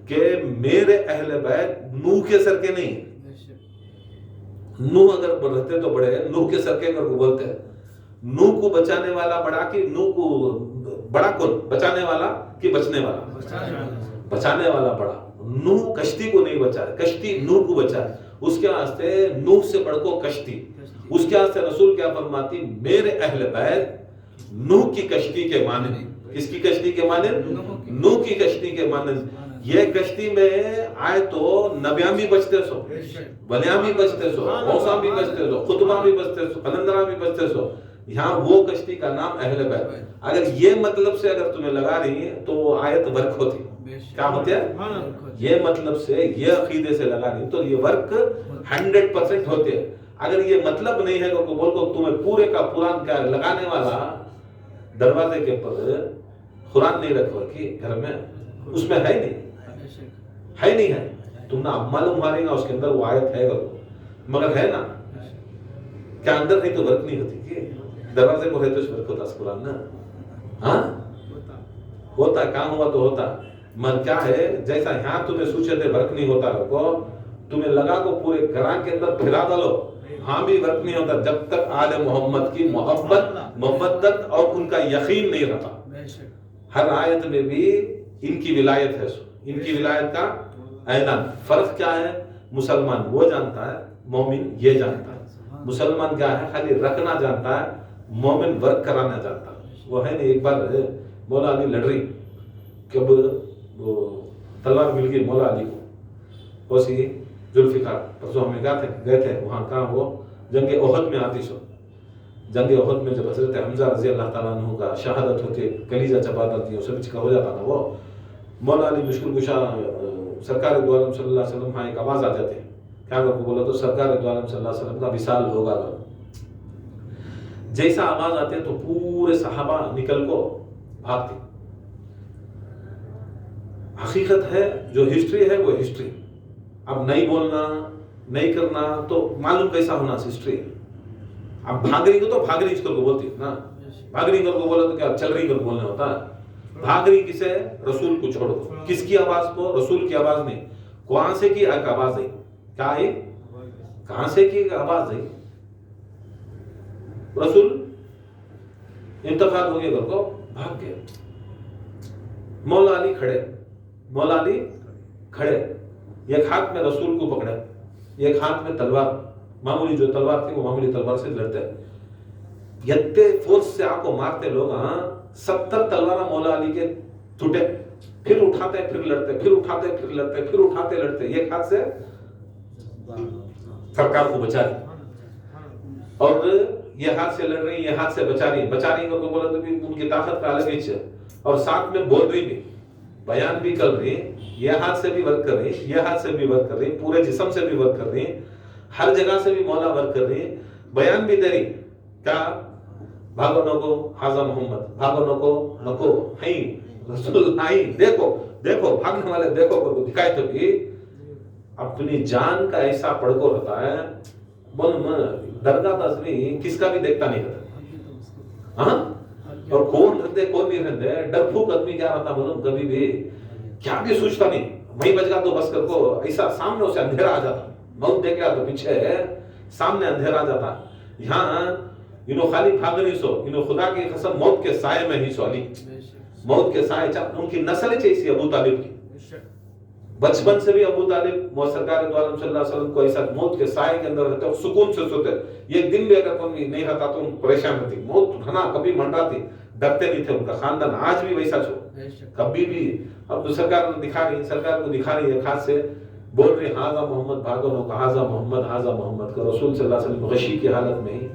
کہ میرے اہل بیت نوح کے سر کے نہیں. نوح اگر رہتے تو بڑے، نوح کے سر کے بولتے ہیں. نوح کو بچانے والا بڑا کہ نوح کو بڑا کون، بچانے والا کہ بچنے والا، بچانے والا بڑا. نوح کشتی کو نہیں بچایا, کشتی نوح کو بچایا. اس کے واسطے نوح سے بڑھ کو کشتی. اس کے واسطے رسول کیا فرماتی, میرے اہل بیت نوح کی کشتی کے مانند. کس کی کشتی کے مانند؟ نوح کی کشتی کے مانند. یہ کشتی میں آئے تو نبیاں بھی بچتے سو, ولیاں بھی بچتے سو, غوثاں بھی بچتے سو, خطباں بھی بچتے سو, قلندراں بھی بچتے سو. یہاں وہ کشتی کا نام اہل بیت. اگر یہ مطلب سے اگر تمہیں لگا رہی ہے تو وہ آیت ورک ہوتی. کیا ہوتی ہے؟ یہ مطلب سے, یہ عقیدے سے لگا رہی تو یہ ورک 100% ہوتے ہے. اگر یہ مطلب نہیں ہے تو بول کو تمہیں پورے کا قرآن کا لگانے والا دروازے کے پر قرآن نہیں رکھو کہ گھر میں, اس میں ہے نہیں, ہے نہیں ہے. تم نہ معلوم مارے گا اس کے اندر وہ آیت ہے مگر ہے نا, کیا اندر نہیں تو ورک نہیں ہوتی کہ دروازے پر ہے تو ورک ہوتا قرآن نا. ہاں ہوتا, کام ہوا تو ہوتا. مگر کیا ہے, جیسا یہاں تمہیں سوچے تھے ورک نہیں ہوتا رکھو, تمہیں لگا کو پورے گھراں کے اندر پھیلا ڈالو, ہاں بھی ورک نہیں ہوتا جب تک آل محمد کی محبت, محبت اور ان کا یقین نہیں رہتا. ہر آیت میں بھی ان کی ولایت ہے, ان کی ولایت کا اعلان. فرق کیا ہے, مسلمان وہ جانتا ہے, مومن یہ جانتا ہے. مسلمان کیا ہے, خالی رکھنا جانتا ہے, مومن ورک کرانا جانتا ہے. وہ ہے نہیں, ایک بار مولا علی لڑ رہی, کب وہ تلوار مل گئی مولا علی کو, اسی ذوالفقار پرسوں ہمیں گئے تھے وہاں, کہاں وہ جنگ احد میں آتی سو. جنگ احد میں جب حضرت حمزہ رضی اللہ تعالیٰ عنہ کا شہادت ہوتی ہے, کلیجہ چپاتا تھی, اسے بھی چکا ہو جاتا نا, وہ مولا علی مشکل کشا سرکار دو عالم صلی اللہ علیہ وسلم, ہاں ایک آواز آ جاتی ہے, کیا کو بولا تو سرکار دو عالم صلی اللہ علیہ وسلم کا وصال ہوگا. جیسا آواز آتے ہیں تو پورے صحابہ نکل کو بھاگتے. حقیقت ہے, جو ہسٹری ہے وہ ہسٹری. اب نہیں بولنا نہیں کرنا تو معلوم کیسا ہونا ہسٹری. اب بھاگ رہی کو تو بھاگ رہی کر کو بولتی نا, بھاگ رہی کر کو بولا تو کیا چل رہی کر بولنے ہوتا ہے. بھاگ رہی کسے, رسول کو چھوڑو. کس کی آواز کو, رسول کی آواز نہیں. کہاں سے کی ایک آواز ہے, کیا ہے, کہاں سے کی آواز ہے, رسول انتقال ہو گیا, گھر کو بھاگ گئے. مولا علی کھڑے, مولا علی کھڑے, ایک ہاتھ میں رسول کو پکڑے, ایک ہاتھ میں تلوار, معمولی جو تلوار تھی وہ معمولی تلوار سے لڑتے. یتے فورس سے آپ کو مارتے لوگ, 70 تلوار مولا علی کے ٹوٹے, پھر اٹھاتے پھر لڑتے, پھر اٹھاتے پھر لڑتے, پھر اٹھاتے لڑتے. ایک ہاتھ سے سرکار کو بچا رہی, اور یہ ہاتھ سے لڑ رہی, یہ ہاتھ سے بچا رہی کو بولا تو بھی ان کی طاقت کا الگ ہی ہے. اور ساتھ میں بول رہی بھی, بیان بھی کر رہی, یہ ہاتھ سے بھی ورک کر رہی, یہ ہاتھ سے بھی ورک کر رہی, پورے جسم سے بھی ورک کر رہی, ہر جگہ سے بھی مولا ورک کر رہی, بیان بھی دے رہی. کیا, بھاگو نکو حاضر محمد, بھاگو نکو نکو ہیں رسول آئی, دیکھو دیکھو بھاگنے والے دیکھو کو دکھائے تو بھی اپنی جان کا ایسا پڑ کو رہتا ہے. درگاہ تصویر کس کا بھی دیکھتا نہیں رہتا, ہاں, اور کون رہتے کون نہیں رہتے. ڈر پھوک آدمی کیا رہتا بولو, کبھی بھی کیا بھی سوچتا نہیں, وہیں بچ گا تو بس کر کو ایسا سامنے اسے اندھیرا آ جاتا, موت دیکھ لیا تو پیچھے سامنے اندھیرا آ جاتا. یہاں انہوں خالی بھاگ نہیں سو, انہوں خدا کی قسم موت کے سائے میں ہی سو. علی موت کے سائے, ان کی نسل چاہیے ابو طالب کی, بچپن سے بھی ابو طالب سرکار دو عالم صلی اللہ علیہ وسلم کو ایسا موت کے سائے کے اندر رہتے, سکون سے سوتے. ایک دن بھی اگر کوئی نہیں رہتا تو ان پریشان رہتی, موت رہنا کبھی منڈاتی, ڈرتے نہیں تھے. ان کا خاندان آج بھی ویسا چھو, کبھی بھی. اب تو سرکار دکھا رہی, سرکار کو دکھا رہی ہے, خاص سے بول رہی حاضر محمد, بھاگو نو حاضر محمد, حاضر محمد کا. رسول صلی اللہ علیہ وسلم غشی کی حالت میں ہی,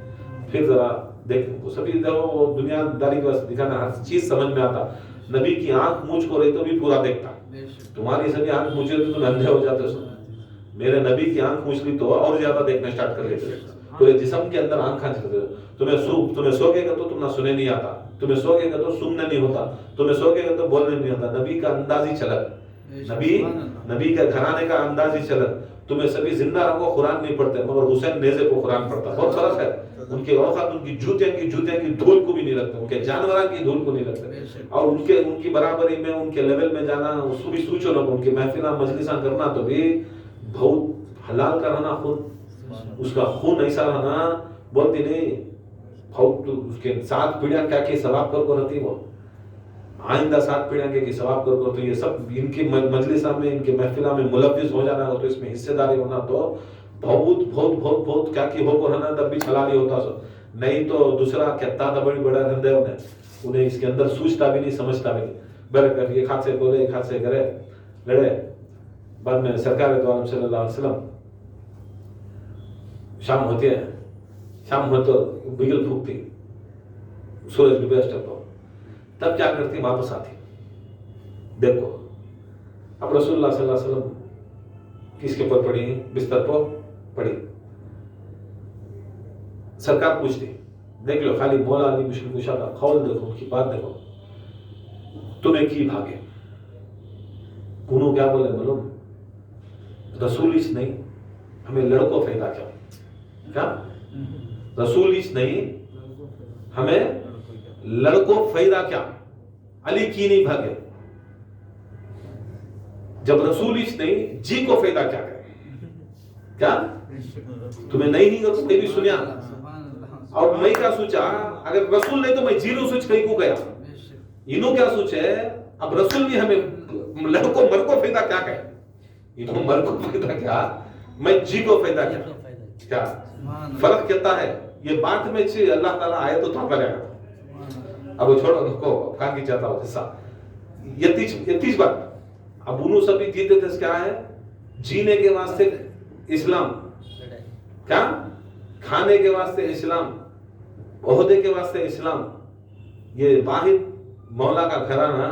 پھر ذرا دیکھ وہ سبھی وہ دنیا داری کو دکھانا, ہر چیز سمجھ میں آتا. نبی کی آنکھ مونچھ کو رہی تو بھی پورا دیکھتا. تمہاری سبھی آنکھ مونچے تو تم اندھے ہو جاتے ہو. میرے نبی کی آنکھ مونچھ لی تو اور زیادہ دیکھنا سٹارٹ کر لیتے. پورے جسم کے اندر آنکھاں چلتے. تمہیں سوگے گا تو تم نہ سنے نہیں آتا, تمہیں سوگے گا تو سننے نہیں ہوتا, تمہیں سوگے گا تو بولنے نہیں ہوتا. نبی کا انداز ہی چلک, نبی کا گھرانے کا انداز ہی چلک. تمہیں سبھی زندہ رکھو قرآن نہیں پڑھتے, مگر حسین نیزے کو قرآن پڑھتا. بہت فرق ہے. ان کے اوقات ان کی جوتیں کی دھول کو بھی نہیں لگتے, ان کے جانوراں کی دھول کو نہیں لگتے. اور ان کی برابری میں, ان کے لیول میں جانا, اس کو بھی سوچو نہ, ان کی محفلہ مجلساں کرنا تو بھی بہت حلال کا رہنا, خون اس کا خون ایسا رہنا بولتی نہیں. بہت اس کے ساتھ پیڑیاں کیا ثواب کر کو رہتی. وہ آئندہ ساتھ پیڑھیں کہ ثواب کر تو یہ سب ان کی مجلسہ میں ان کے محفلہ میں ملوث ہو جانا ہو تو اس میں حصے داری ہونا تو بہت بہت بہت بہت کیا کی ہو رہنا تب بھی چھلالی ہوتا سو نہیں تو دوسرا کہتا تھا بڑی بڑا گندے انہیں اس کے اندر سوچتا بھی نہیں سمجھتا بھی نہیں برکر یہ خاد سے بولے ایک ہاتھ سے کرے لڑے بعد میں سرکار دو عالم صلی اللہ علیہ وسلم شام ہوتی ہے شام ہو تو بگل پھوکتی سورج ڈوبے اسٹپ ہو تب کیا کرتی واپس آتی دیکھو اب رسول اللہ صلی اللہ علیہ وسلم کس کے پر پڑی بستر پر پڑی سرکار پوچھتی دیکھ لو خالی مولا علی مشکل کشا کا قول دیکھو ان کی بات دیکھو تمہیں کی بھاگے انہوں کیا بولے معلوم رسول اس نہیں ہمیں لڑکوں فائدہ کیا رسول اس نہیں ہمیں لڑکوں فائدہ کیا علی کی نہیں بھاگے جب رسول اس نہیں جی کو فائدہ کیا کرے کیا تمہیں نہیں کرو بھی سنیا اور میں کیا سوچا اگر رسول نہیں تو میں جیرو سوچ کہیں کو گیا انہوں کیا سوچے اب رسول بھی ہمیں لڑکوں مر کو فائدہ کیا کہے انہوں مر کو فائدہ کیا میں جی کو فائدہ کیا فرق کہتا ہے یہ بات میں چھ اللہ تعالیٰ آئے تو تھا کرے گا اب وہ چھوڑو ان کو کہاں کی چاہتا ہو حصہ یہ تیج بات اب انہوں سبھی جیتے تھے کیا ہے جینے کے واسطے اسلام کیا کھانے کے واسطے اسلام عہدے کے واسطے اسلام یہ واحد مولا کا گھرانہ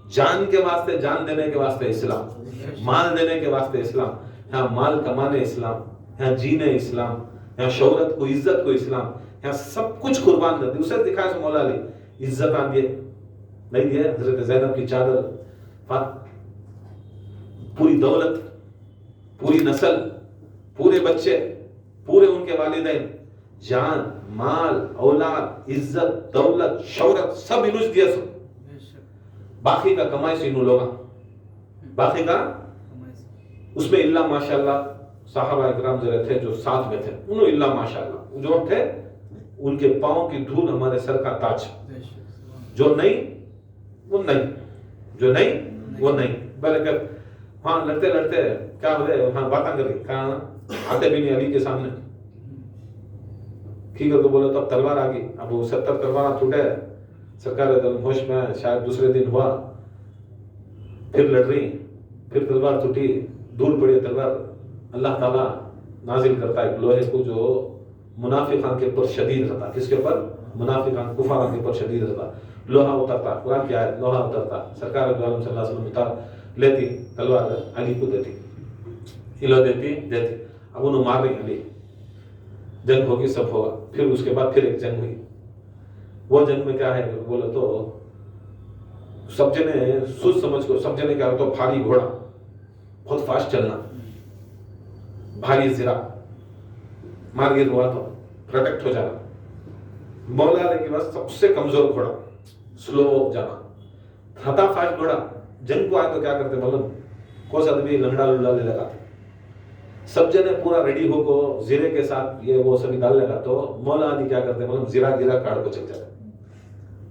جان کے واسطے جان دینے کے واسطے اسلام مال دینے کے واسطے اسلام یہاں مال کمانے اسلام یہاں جینے اسلام یہاں شہرت کو عزت کو اسلام یہاں سب کچھ قربان کر دی اسے دکھایا سو مولا علی عزت آن دیے نہیں دیے حضرت زینب کی چادر پوری دولت پوری نسل پورے بچے پورے ان کے والدین جان مال اولاد عزت دولت شہرت سب انوش دیا سو باقی کا کمائی سے انہوں لوگا باقی کا اس میں اللہ ماشاءاللہ صحابہ اکرام جو تھے جو ساتھ میں تھے انہوں اللہ ماشاءاللہ جو تھے ان کے پاؤں کی دھول ہمارے سر کا تاج جو نہیں وہ نہیں جو نہیں وہ نہیں بلکہ ہاں لڑتے لڑتے کیا بولے ہاں باتاں کر رہی کہاں آتے بھی نہیں علی کے سامنے ٹھیک ہے تو بولے تو اب تلوار آ گئی اب وہ 70 تلوار ٹوٹے سرکار ہوش میں شاید دوسرے دن ہوا پھر لڑ رہی پھر تلوار ٹوٹی دور پڑی تلوار اللہ تعالیٰ نازل کرتا ہے لوہے کو جو منافقان کے پر شدید رہتا کس کے پر منافقان کفاران کے پر شدید رہتا لوہا اترتا قرآن کی آیت لوہا اترتا سرکار دو عالم صلی اللہ علیہ وسلم اتار لیتی تلوار علی کو دیتی ہلو دیتی اب انہوں مار رہی علی جنگ ہوگی سب ہوگا پھر اس کے بعد پھر ایک جنگ ہوئی وہ جنگ میں کیا ہے بولے تو سب جنے سوچ سمجھ کو سب جنے کیا تو بھاری گھوڑا بہت فاسٹ چلنا بھاری زرا مار گر ہوا تو پروٹیکٹ ہو جانا مولا علیہ کے بعد سب سے کمزور گھوڑا سلو جانا ہتا فاسٹ گھوڑا جنگ کو آئے تو کیا کرتے معلوم کوس آدمی لنگڑا لڑا لے لگا سب جنے پورا ریڈی ہو کو زیرے کے ساتھ یہ وہ سبھی ڈال لگا تو مولا علی کیا کرتے معلوم زیرا گیرا کاٹ کو چل جاتے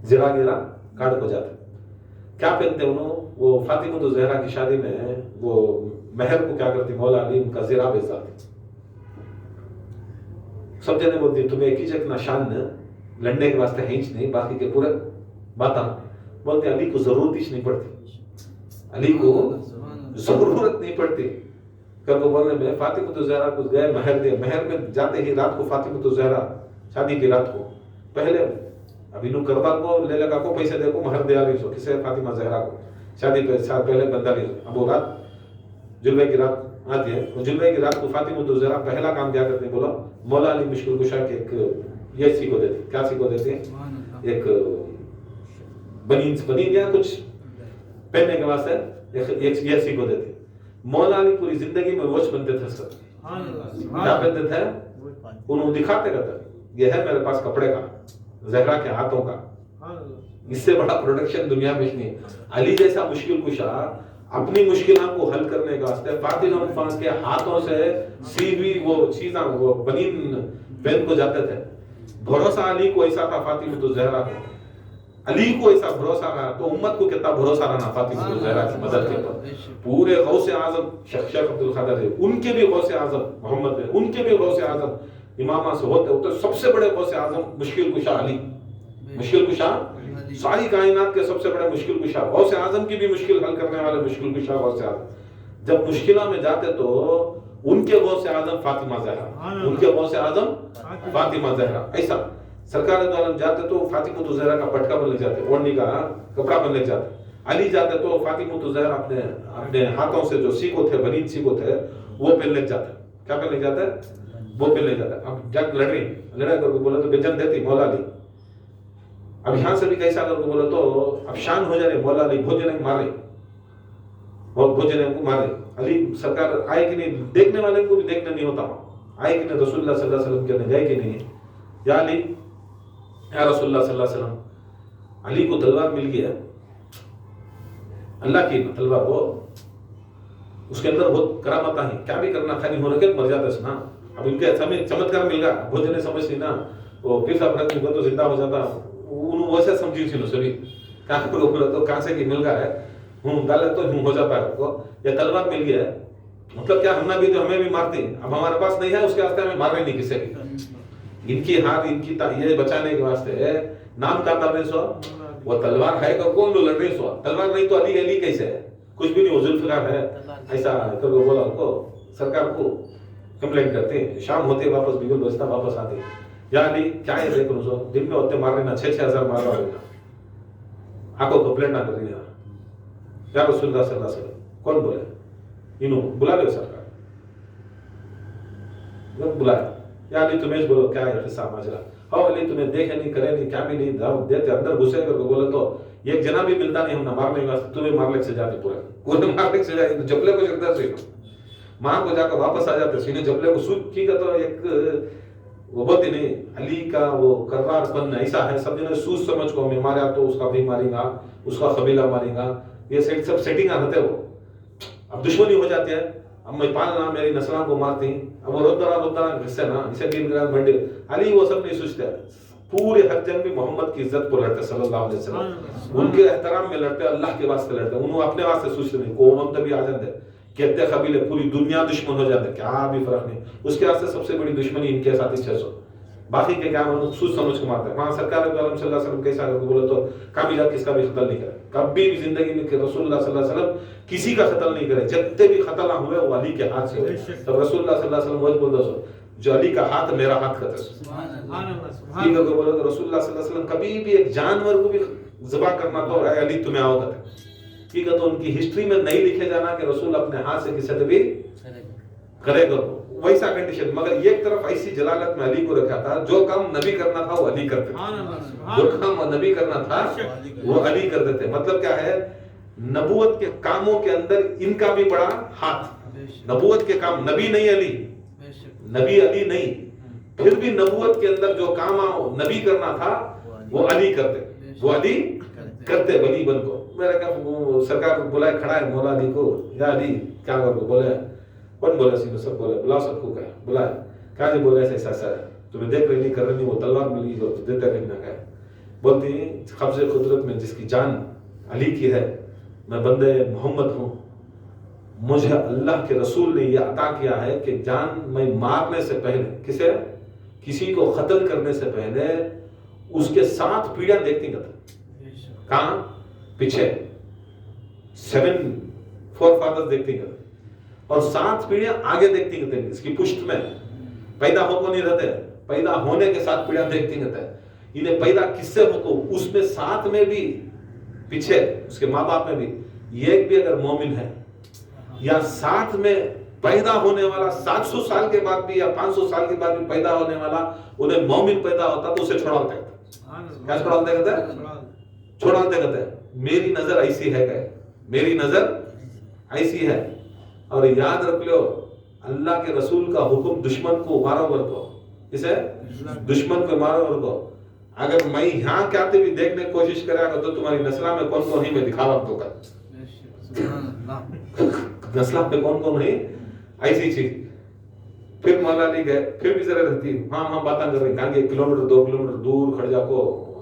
زیرا گیرا کاٹ کو جاتے کیا پہنتے انہوں وہ فاطمہ تو زہرا کی شادی میں وہ مہر کو کیا کرتی مولا علی ان کا زیرا بیچ جاتی سب جنے بولتی تمہیں ایک ہی جگہ شان لڑنے کے واسطے ہینچ نہیں باقی کے پورے باتاں بولتے علی کو ضرورت ہی نہیں پڑتی علی کو ضرورت نہیں پڑتی کر کو بولنے میں فاطمہ تو زہرا کو گئے مہر دے مہر میں جاتے ہی رات کو فاطمہ تو زہرا شادی کی رات کو پہلے ابھی نو کربا کو لے لگا کو پیسے دے کو مہر دے آ رہی سو کسے فاطمہ زہرا کو شادی پہلے بندہ رہی اب وہ رات جلوے کی رات آتی ہے جلوے کی رات کو فاطمہ تو زہرا پہلا کام کیا کرتے بولو مولا علی مشکل کشا کے ایک یہ سیکھو دیتی کیا سیکھو دیتی ایک بنین یا کچھ پہننے کے واسطے ایک یہ سیکھو دیتی مولا علی پوری زندگی میں وچ بنتے تھے سر کیا پہنتے تھے انہوں دکھاتے رہتے یہ ہے میرے پاس کپڑے کا زہرا کے ہاتھوں کا اس سے بڑا پروڈکشن دنیا میں نہیں علی جیسا مشکل کشا اپنی مشکلات کو حل کرنے کے واسطے فاطمہ فاس کے ہاتھوں سے سی ہوئی وہ چیزاں وہ بنین پہن کو جاتے تھے بھروسہ علی کو ایسا تھا فاطمہ تو زہرا کو علی کو ایسا بھروسہ رہا تو امت کو کتنا بھروسہ رہنا فاطمہ الزہرا کی مدد کے اوپر. پورے غوث اعظم شیخ عبد القادر ہے، ان کے بھی غوث اعظم محمد ہے، ان کے بھی غوث اعظم امامہ سے ہوتے سب سے بڑے غوث اعظم مشکل کشا علی. مشکل کشا ساری کائنات کے سب سے بڑے مشکل کشا، غوث اعظم کی بھی مشکل حل کرنے والے مشکل کشا غوث اعظم. جب مشکلوں میں جاتے تو ان کے غوث اعظم فاطمہ زہرا، ان کے غوث اعظم فاطمہ زہرا. ایسا سرکار دو عالم جاتے تو فاطمہ زہرا کا پٹکا بن لگ جاتے، اوڑھنی کا کپڑا بن لگ جاتے. علی جاتے تو فاطمہ زہرا اپنے ہاتھوں سے جو سیکو تھے، بنی سیکو تھے، وہ پہن لگ جاتے. کیا پہن لگ جاتے؟ وہ پہن لگ جاتے. اب جنگ لڑائی کر کے بولا تو جنگ دیتی مولا علی. اب یہاں سے بھی کیسا کر کے بولا تو اب شان ہو جائے مولا علی بھوجنے کو مارے، بھوجنے کو مارے. علی سرکار آئے کہ نہیں، دیکھنے والے کو بھی دیکھنا نہیں ہوتا، آئے کہ نہیں رسول اللہ صلی اللہ علیہ وسلم کے گئے کہ نہیں. یا علی، یا رسول اللہ صلی اللہ علیہ وسلم، علی کو تلوار مل گیا، اللہ کی تلوار، وہ اس کے اندر بہت کرامت ہیں، کیا بھی کرنا خانی ہو رکھے مر جاتا نا. اب ان کے ہمیں چمتکار مل گیا، بھوجنے سمجھ سی نا، وہ پھر صاحب رکھ تو زندہ ہو جاتا. انہوں ویسے سمجھی تھی نا سبھی کہاں سے کہ مل گیا ہے، ڈالے تو ہو جاتا ہے. کو یہ تلوار مل گیا ہے، مطلب کیا ہمنا بھی تو ہمیں بھی مارتے، اب ہمارے پاس نہیں ہے اس کے واسطے ہمیں مار رہے نہیں کسی بھی. ان کی ہاتھ ان کی یہ بچانے کے واسطے نام کا تھا سو وہ تلوار ہے کہ کون لڑ رہے سو تلوار نہیں تو علی علی کیسے ہے، کچھ بھی نہیں، وہ ذوالفقار ہے. ایسا کر کے بولا کو سرکار کو کمپلینٹ کرتے ہیں. شام ہوتے واپس بگل بجتا واپس آتے ہیں. یا علی کیا ہے دیکھ لو سو دن میں ہوتے مار لینا 6,000 مار رہا ہوگا، آپ کو کمپلینٹ نہ کر رہی ہے. یا رسول اللہ صلی اللہ علیہ وسلم کون بولے، انہوں بلا لے سرکار بلایا. یا علی تمہیں بولو کیا ہے قصہ ماجرا. ہاں علی تمہیں دیکھے نہیں کرے نہیں کیا بھی نہیں دیتے، اندر گھسے کر کے بولے تو ایک جنا بھی ملتا نہیں ہم نہ مارنے کا، تمہیں مارنے سے جاتے پورے کوئی مارنے سے جاتے جبلے کو چڑھتا سے ماں کو جا کر واپس آ جاتے سینے جبلے کو سوٹ کی کا. تو ایک وہ بولتی نہیں علی کا وہ کرار پن ایسا ہے، سب جنہیں سوچ سمجھ کو میں مارا تو اس کا بھی مارے گا، اس کا قبیلہ مارے گا، یہ سب سیٹنگ آتے. وہ اب دشمنی ہو جاتی ہے، اب میں پالنا میری نسلوں کو مارتی، اب وہ روتا غصے نا اسے دین گراد بنڈے. علی وہ سب نہیں سوچتے، پورے ہر جنگ میں محمد کی عزت کو لڑتے صلی اللہ علیہ وسلم، ان کے احترام میں لڑتے، اللہ کے واسطے لڑتے. انہوں اپنے واسطے سوچتے نہیں، قوم تبھی آ جاتے کہتے قبیلے پوری دنیا دشمن ہو جاتے، کیا بھی فرق نہیں. اس کے واسطے سب سے بڑی دشمنی ان کے ساتھ 600 باقی کے کیا سوچ سمجھ کو مارتے ہیں. وہاں سرکار دو عالم صلی اللہ علیہ وسلم کیسا کر کے بولے تو کامیاب کس کا بھی قتل نہیں کرے، کبھی بھی زندگی میں رسول اللہ صلی اللہ علیہ وسلم کسی کا قتل نہیں کرے. جتنے بھی قتل ہوئے وہ علی کے ہاتھ سے ہوئے. تو رسول اللہ صلی اللہ علیہ وسلم وہی بولتا سو جو علی کا ہاتھ میرا ہاتھ کا تھا. ٹھیک ہے بولے تو رسول اللہ صلی اللہ علیہ وسلم کبھی بھی ایک جانور کو بھی ذبح کرنا تو اے علی تمہیں آؤ کرتے. ٹھیک ہے تو ان کی ہسٹری میں نہیں لکھے جانا کہ رسول اپنے ہاتھ سے کسی بھی کرے گا ویسا کنڈیشن. مگر ایک طرف ایسی جلالت میں علی کو رکھا تھا، جو کام نبی کرنا تھا وہ علی کرتے تھے، جو کام نبی کرنا تھا وہ علی کرتے تھے. مطلب کیا ہے، نبوت کے کاموں کے اندر ان کا بھی بڑا ہاتھ. نبوت کے کام نبی نہیں علی، نبی علی نہیں، پھر بھی نبوت کے اندر جو کام نبی کرنا تھا وہ علی کرتے، وہ علی کرتے بلی بن کو. میرا کیا سرکار بلائے کھڑا ہے مولا علی کو، یا علی کیا کرو بولے کون بولے سی سب بولے بلا سب کو کہا بلائے کہا جی بولے ایسا ایسا ہے تمہیں دیکھ رہی نہیں کر رہی وہ تلوار ملی جو دیتا کہیں نہ کہے. بولتی قبض قدرت میں جس کی جان علی کی ہے، میں بندے محمد ہوں، مجھے اللہ کے رسول نے یہ عطا کیا ہے کہ جان میں مارنے سے پہلے کسی کو قتل کرنے سے پہلے اس کے 7 پیڑیاں دیکھتی کرتا. کہاں پیچھے 7 فور فادر دیکھتی کرتا اور 7 پیڑیاں آگے دیکھتی کرتے ہیں. اس کی پشت میں پیدا ہو کو نہیں رہتے، پیدا ہونے کے 7 پیڑیاں دیکھتی کرتے ہیں. انہیں پیدا کس سے ہو کو اس میں 7 میں بھی پیچھے اس کے ماں باپ میں بھی ایک بھی اگر مومن ہے یا 7 میں پیدا ہونے والا 700 سال کے بعد بھی یا 500 سال کے بعد بھی پیدا ہونے والا انہیں مومن پیدا ہوتا تو اسے چھوڑاتے کرتے. کیا چھوڑاتے کرتے؟ چھوڑاتے کرتے. میری نظر ایسی ہے کہ میری نظر ایسی ہے. اور یاد رکھ لو اللہ کے رسول کا حکم دشمن کو مارو ور کو، اسے دشمن کو مارو ور کو. اگر میں یہاں کے آتے بھی دیکھنے کی کوشش کرے گا تو تمہاری نسلہ میں کون کون ہی میں دکھاوا دو گا، نسلہ پہ کون کون ہے ایسی چیز. پھر مولا علی گئے، پھر بھی ذرا رہتی ہاں باتاں کر رہی کہاں کہ 1 کلومیٹر 2 کلومیٹر دور کھڑ جا کو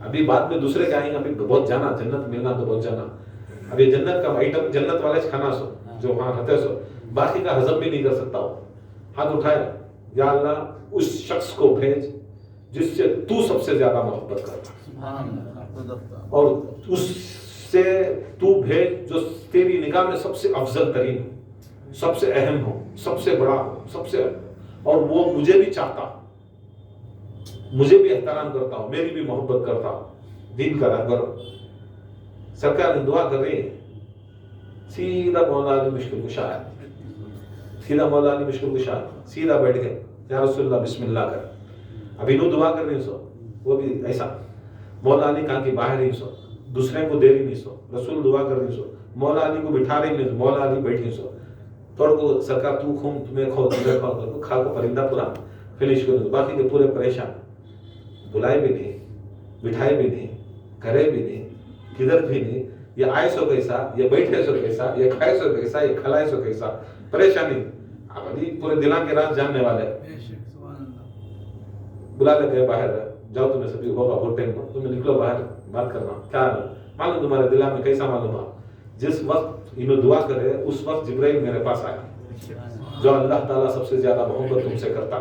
ابھی بعد میں دوسرے کے آئیں گے, ابھی بہت جانا جنت ملنا تو بہت جانا. ابھی جنت کا آئٹم جنت والے کھانا سو جو وہاں رہتے سو, باقی کا ہضم بھی نہیں کر سکتا ہو. ہاتھ اٹھائے, یا اللہ اس شخص کو بھیج جس سے تو سب سے زیادہ محبت کرتا, اور اس سے تو بھیج جو تیری نگاہ میں سب سے افضل ترین ہو, سب سے اہم ہو, سب سے بڑا ہو, سب سے, اور وہ مجھے بھی چاہتا, مجھے بھی احترام کرتا ہو, میری بھی محبت کرتا ہو, دین کا رہبر. سرکار نے دعا کر رہی ہے, سیدھا مولا علی مشکل کشا ہے, سیدھا مولا علی مشکل کشا ہے, سیدھا بیٹھ گئے, یا رسول اللہ بسم اللہ کر. ابھی نو دعا کر رہی سو, وہ بھی ایسا, مولا علی کہاں کی باہر ہی سو, دوسرے کو دے رہی نہیں سو, رسول دعا کر رہی سو, مولا علی کو بٹھا رہی نہیں, مولا علی بیٹھی سو. توڑ کو سرکار تو کھوم تمہیں کھو تمہیں کھو, کھا کو پرندہ پورا فنش کر دو. باقی کے پورے پریشان, بلائے بھی نہیں, بٹھائے بھی نہیں, کرے بھی نہیں, کدھر بھی نہیں, یہ آئے سو کیسا, یہ بیٹھے سو کیسا, یہ کھائے سو کیسا, یہ کھلائے سو کیسا, پریشانی. اب علی پورے دلان کے راز جاننے والے, بلا لے گئے باہر, جاؤ تمہیں سبھی ہوگا بہت ٹائم پر, تمہیں نکلو باہر بات کرنا, کیا معلوم تمہارے دلان میں کیسا معلوم ہوا. جس وقت انہوں دعا کرے اس وقت جبرائیل میرے پاس آیا, جو اللہ تعالیٰ سب سے زیادہ محبت تم سے کرتا,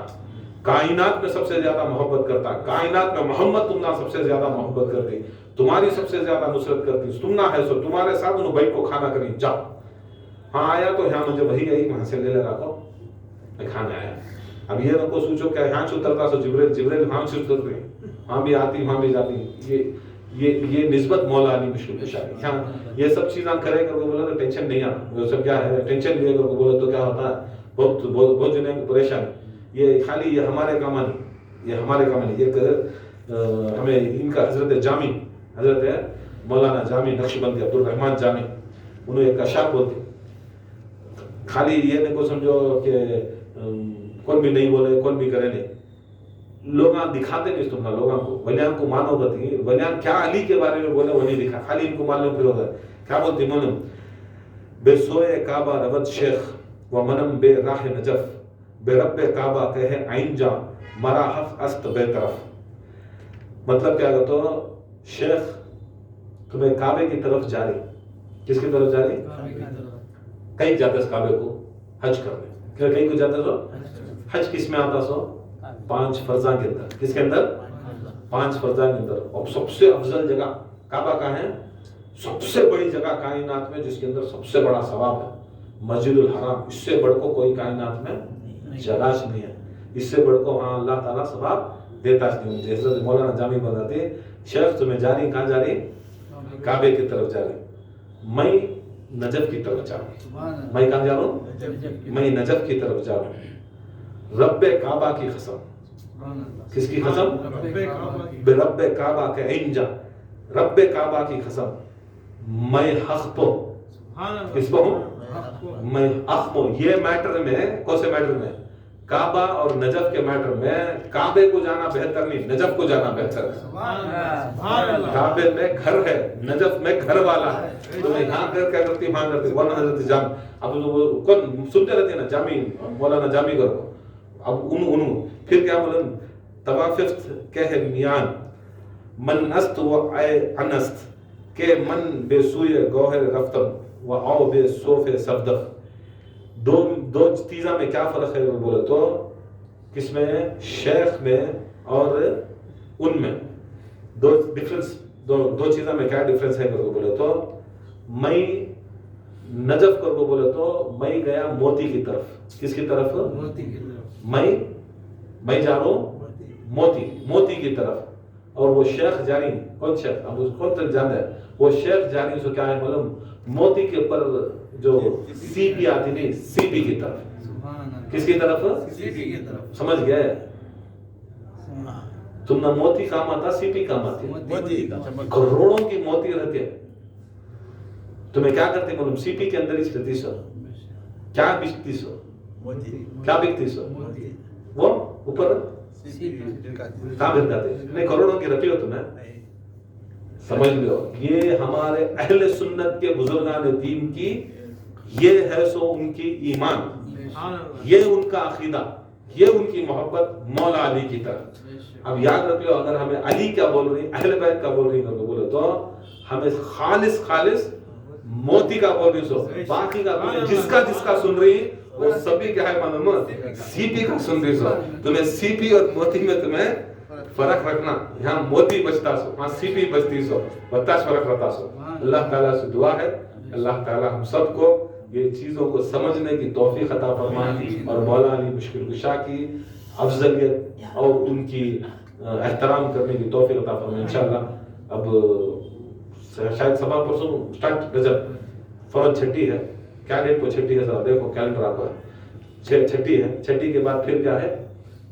کائنات میں سب سے زیادہ محبت کرتا, کائنات میں محمد تم نہ سب سے زیادہ محبت کرتی, تمہاری سب سے زیادہ نصرت کرتی, تم نہ ہے سو تمہارے ساتھ انہوں بھائی کو کھانا کری, جاؤ. ہاں آیا تو یہاں مجھے وہی آئی, وہاں سے لے لے رکھو, میں کھانے آیا. اب یہ نہ کو سوچو کہ یہاں سے اترتا سو جبرائیل وہاں سے اترتے, وہاں بھی آتی وہاں بھی جاتی. یہ نسبت مولا علی مشکل کشا ہے. یہاں یہ سب چیزاں کرے کر بولا تو ٹینشن نہیں آنا, وہ سب کیا ہے ٹینشن لیے کر بولا تو کیا ہوتا ہے, بہت جنے کو پریشانی. یہ خالی یہ ہمارے کام نہیں, یہ ہمارے کام نہیں. ایک ہمیں ان کا حضرت جامی, حضرت مولانا جامی نقشبندی عبدالرحمان جامی, انہوں ایک اشعار بولتے, خالی یہ نہیں کو سمجھو کہ کون بھی نہیں بولے کون بھی کرے نہیں, لوگاں دکھاتے نہیں تمہارا لوگوں کو, ولیان کو مانو گتی, ولیان کیا علی کے بارے میں بولے وہ نہیں دکھا, خالی ان کو مان لو پھر ہوگا. کیا بولتی مولم, بے سوئے کعبہ رود شیخ و منم بے راہ نجف, بے رب کعبہ کہے عین جا مرا حق است بے طرف. مطلب کیا کہتا ہو, شیخ تمہیں کعبے کی طرف جا رہی, کس کی طرف جا رہی, کہیں جاتے اس کعبے کو حج کرنے, کہیں کو جاتے سو حج کس میں آتا سو, 5 فرضاں کے اندر. کس کے اندر, 5 فرضاں کے اندر. اور سب سے افضل جگہ کعبہ کا ہے, سب سے بڑی جگہ کائنات میں جس کے اندر سب سے بڑا ثواب ہے, مسجد الحرام. اس سے بڑھ کو کوئی کائنات میں جگہ نہیں ہے, اس سے بڑھ کو وہاں اللہ تعالیٰ ثواب دیتا نہیں. حضرت مولانا جامی بتاتے, شیخ تمہیں جا رہی, کہاں جا رہی, کعبے کی طرف جا رہی, میں نجف کی طرف جا رہا ہوں. میں کہاں جا رہا ہوں, میں نجف کی طرف جا رہا ہوں. رب کعبہ کی قسم, کس کی قسم, بے رب کعبہ کے عین جا, رب کعبہ کی قسم, میں حق پو, کس پہ ہوں, میں حق پو. یہ میٹر میں, کون سے میٹر میں, کعبہ اور نجف کے میٹر میں, کعبے کو جانا بہتر نہیں, نجف کو جانا بہتر ہے. کعبے میں گھر ہے, نجف میں گھر والا ہے. تو میں یہاں کر کیا کرتی, وہاں کرتی. مولانا حضرت جام, اب کون سنتے رہتے ہیں نا, جامی مولانا جامی کرو. اب انہوں پھر کیا بولن, توافقت کہ میان من است و اے انست, کہ من بے سوئے گوہر رفتم و آؤ بے صوف صفدق. دو چیزاں میں کیا فرق ہے بولے تو, کس میں, شیخ میں اور ان میں دو ڈفرنس, دو چیزوں میں کیا ڈفرنس ہے بولے تو, میں نجف کر کو بولے تو میں گیا موتی کی طرف. کس کی طرف, میں جا رہا ہوں موتی کی طرف. اور وہ شیخ جا رہی, کون شیخ, اب اس کون تک جانا ہے, وہ شیخ جا رہی, سو کیا ہے معلوم, موتی کے اوپر جو سی پی آتی نہیں, سی پی کی طرف. کس کی طرف, سمجھ گئے, تم نہ موتی کام آتا, سی پی کام آتی. کروڑوں کی موتی رہتی ہے, تمہیں کیا کرتے معلوم, سی پی کے اندر ہی رہتی سو, کیا بکتی سو, کیا بکتی سو, وہ اوپر کہاں بھر جاتے نہیں, کروڑوں کی رکھی ہو تمہیں, سمجھ لو. یہ ہمارے اہل سنت کے بزرگان دین کی, یہ ہے سو ان کی ایمان, یہ ان کا عقیدہ, یہ ان کی محبت مولا علی کی طرف. اب یاد رکھ لو اگر ہمیں علی کیا بول رہی اہل بیت کا بول رہی ہے بولے تو ہمیں خالص موتی کا بول رہی سو باقی کا جس کا سن رہی وہ سبھی کیا ہے معلوم سی پی کا سن رہی سو. تمہیں سی پی اور موتی میں تمہیں فرق رکھنا. یہاں موتی بچتا سو وہاں سی پی بچتی سو بتاش فرق رہتا سو. اللہ تعالیٰ سے دعا ہے اللہ تعالیٰ ہم سب کو یہ چیزوں کو سمجھنے کی توفیق عطا فرمائے اور مولا علی مشکل کشا کی افضلیت اور ان کی احترام کرنے کی توفیق عطا فرمائے انشاءاللہ. اب شاید سبا پرسوں سٹارٹ رجب فوج چھٹی ہے. کیا ڈیٹ کو چھٹی ہے ذرا دیکھو کیلنڈر آپ ہے چھٹی ہے. چھٹی کے بعد پھر کیا ہے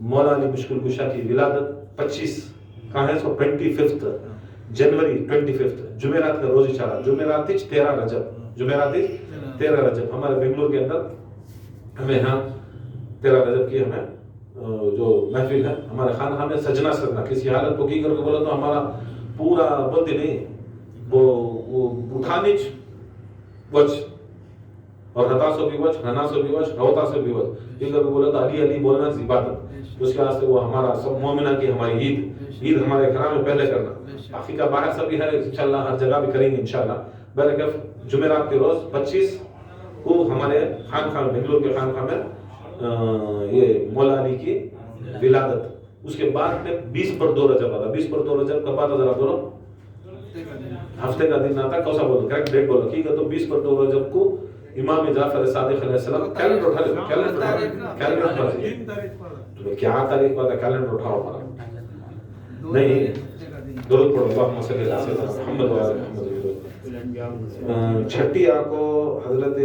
مولا علی مشکل کشا کی ولادت 25 کہاں ہے سو 25 جنوری 25 جمعرات کا روز اشارہ جمعرات 13 رجب جمعرات 13 رجب ہمارے بنگلور کے اندر ہمیں یہاں 13 رجب کی ہمیں جو محفل ہے ہمارے خانقاہ میں سجنا کسی حالت کو کی کر کے بولا تو ہمارا پورا بولتے نہیں وہ اٹھانچ وچ اور ہتاسو بھی وچ ہناسو بھی وچ روتا سے بھی وچ یہ کر کے بولا تو علی علی بولنا عبادت. اس کے واسطے وہ ہمارا سب مومنہ کی ہماری عید ہمارے گھر میں پہلے کرنا. باقی کا باہر سب بھی ہے انشاءاللہ ہر جگہ بھی کریں گے انشاءاللہ. بہرکیف جمعرات کے روز 25 کو ہمارے خانقاہ بنگلور کے خانقاہ میں یہ مولا علی کی ولادت. اس کے بعد میں 20 پر 2 رجب آتا. 20 پر 2 رجب کب آتا ذرا بولو ہفتے کا دن آتا. کون سا بولو کریکٹ ڈیٹ بولو ٹھیک ہے. تو 20 پر 2 رجب کو امام جعفر صادق علیہ السلام کیلنڈر اٹھا لو کیلنڈر اٹھا لو کیا تاریخ کو آتا کیلنڈر اٹھاؤ ہمارا نہیں درود پڑھو اللہم صلی اللہ علیہ وسلم محمد و آل محمد. چھٹی آپ کو حضرت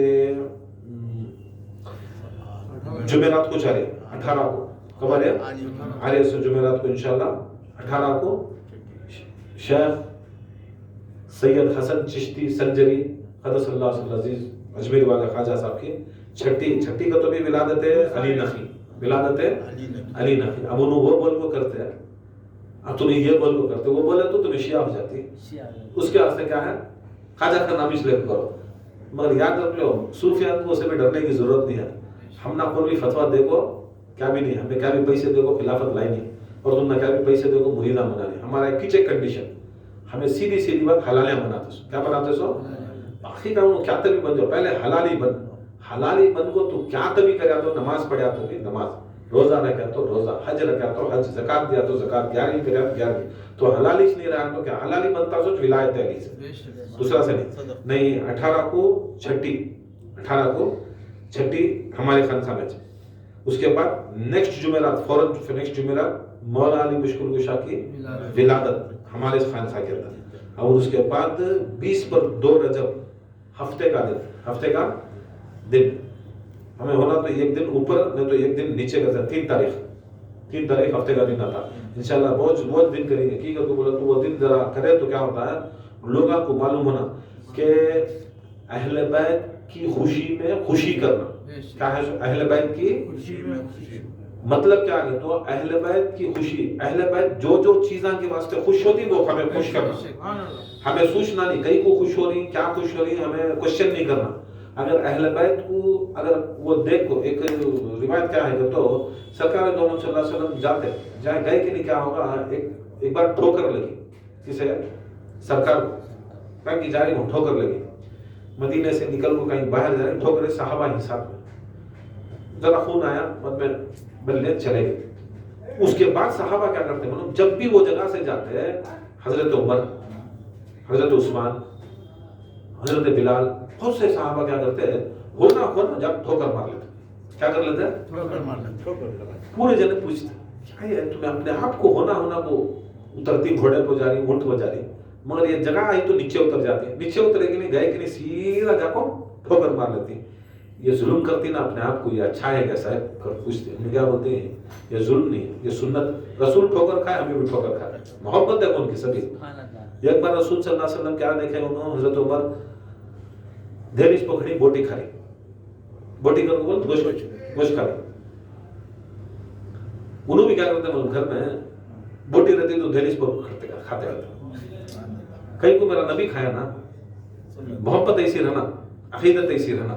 جمعرات کو چاہیے 18 کو کب آ رہے سے جمعرات کو انشاءاللہ 18 کو شیخ سید حسن چشتی سنجری قدس اللہ صلی عزیز اجمیر والے خواجہ صاحب کی چھٹی کا تو بھی ولادت ہے علی نقی ولادت ہے علی نقی. اب انہوں وہ بول کو کرتے ہیں اب تمہیں یہ بول کو کرتے وہ بولے تو تمہیں شیعہ ہو جاتی. اس کے واسطے کیا ہے خواجہ کا نام اس لیے کرو. مگر یاد رکھ لو صوفیات کو اسے بھی ڈرنے کی ضرورت نہیں ہے. ہم نہ کوئی بھی فتویٰ دیکھو کیا بھی نہیں ہمیں کیا بھی پیسے دیکھو خلافت لائی نہیں اور تم نہ کیا بھی پیسے دیکھو مریدہ منانے. ہمارا ایک ہی کنڈیشن ہمیں سیدھی بات حلالیاں بناتے سو. کیا بناتے سو باقی کا انہوں کیا تبھی بن جاؤ پہلے حلالی بن کو تو کیا تبھی کریا تو نماز پڑھیا تو بھی نماز روزہ رکھا تو روزہ حج رکھا تو حج زکات دیا تو زکات 11 کریا تو 11 تو حلالی سے نہیں رہا تو کیا حلالی بنتا سو ولایت علی سے دوسرا سے نہیں. 18 کو چھٹی ہمارے خانقاہ میں. اس کے بعد نیکسٹ جمعرات فوراً نیکسٹ جمعرات مولا علی مشکل کشا کی ولادت ہمارے خانقاہ کے اندر. اور اس کے بعد 20 پر 2 رجب ہفتے کا دن ہمیں ہونا تو ایک دن اوپر نہیں تو ایک دن نیچے کا 3 تاریخ ہفتے کا دن آتا انشاءاللہ. روز دن کریں گے کی کر کے بولا تو وہ دن ذرا کرے تو کیا ہوتا ہے لوگوں کو معلوم ہونا کہ اہل بیت کی خوشی میں خوشی کرنا. کیا ہے اہل بیت کی مطلب کیا ہے تو اہل بیت کی خوشی اہل بیت جو چیزاں کے واسطے خوش ہوتی وہ ہمیں خوش کرنا. ہمیں سوچنا نہیں کہیں کو خوش ہو رہی کیا خوش ہو رہی ہمیں کوشچن نہیں کرنا. اگر اہل بیت کو اگر وہ دیکھو ایک روایت کیا ہے تو سرکار دو صلی اللہ علیہ وسلم جائے گئے کہ نہیں کیا ہوگا ایک بار ٹھوکر لگی کسے سرکار کو کہیں جا رہی ہوں ٹھوکر لگی مدینے سے نکل کو کہیں باہر جا رہی ٹھوکر صحابہ ہی ساتھ میں ذرا خون آیا مت میں بلے چلے گئے. اس کے بعد صحابہ کیا کرتے ہیں جب بھی وہ جگہ سے جاتے ہیں حضرت عمر حضرت عثمان حضرت بلال بہت سے صحابہ کیا کرتے ہیں ہونا جب ٹھوکر مار لیتے. کیا کر لیتے ہیں پورے جنے پوچھتے کیا ہے تمہیں اپنے آپ کو ہونا کو اترتی گھوڑے پہ جا رہی اونٹ پہ جا رہی مگر یہ جگہ آئی تو نیچے اتر جاتی ہے. نیچے اترے کہ نہیں گئے کہ نہیں سیدھا جا کو ٹھوکر مار لیتی. یہ ظلم کرتی نا اپنے آپ کو یہ اچھا ہے کیا صاحب پوچھتے ہیں کیا بولتے ہیں یہ ظلم نہیں یہ سنت. رسول ٹھوکر کھائے ہمیں بھی ٹھوکر کھائے محبت ہے ان کی سبھی. ایک بار رسول صلی اللہ علیہ وسلم کیا دیکھے انہوں حضرت عمر دہلیز پکڑی بوٹی کھا رہی بوٹی کر بول گوشت کھا رہی. انہوں بھی کیا کرتے ہیں گھر میں بوٹی رہتی تو دہلیز پر کھاتے رہتے. کہیں کو میرا نبی کھایا نا محبت ایسی رہنا عقیدت ایسی رہنا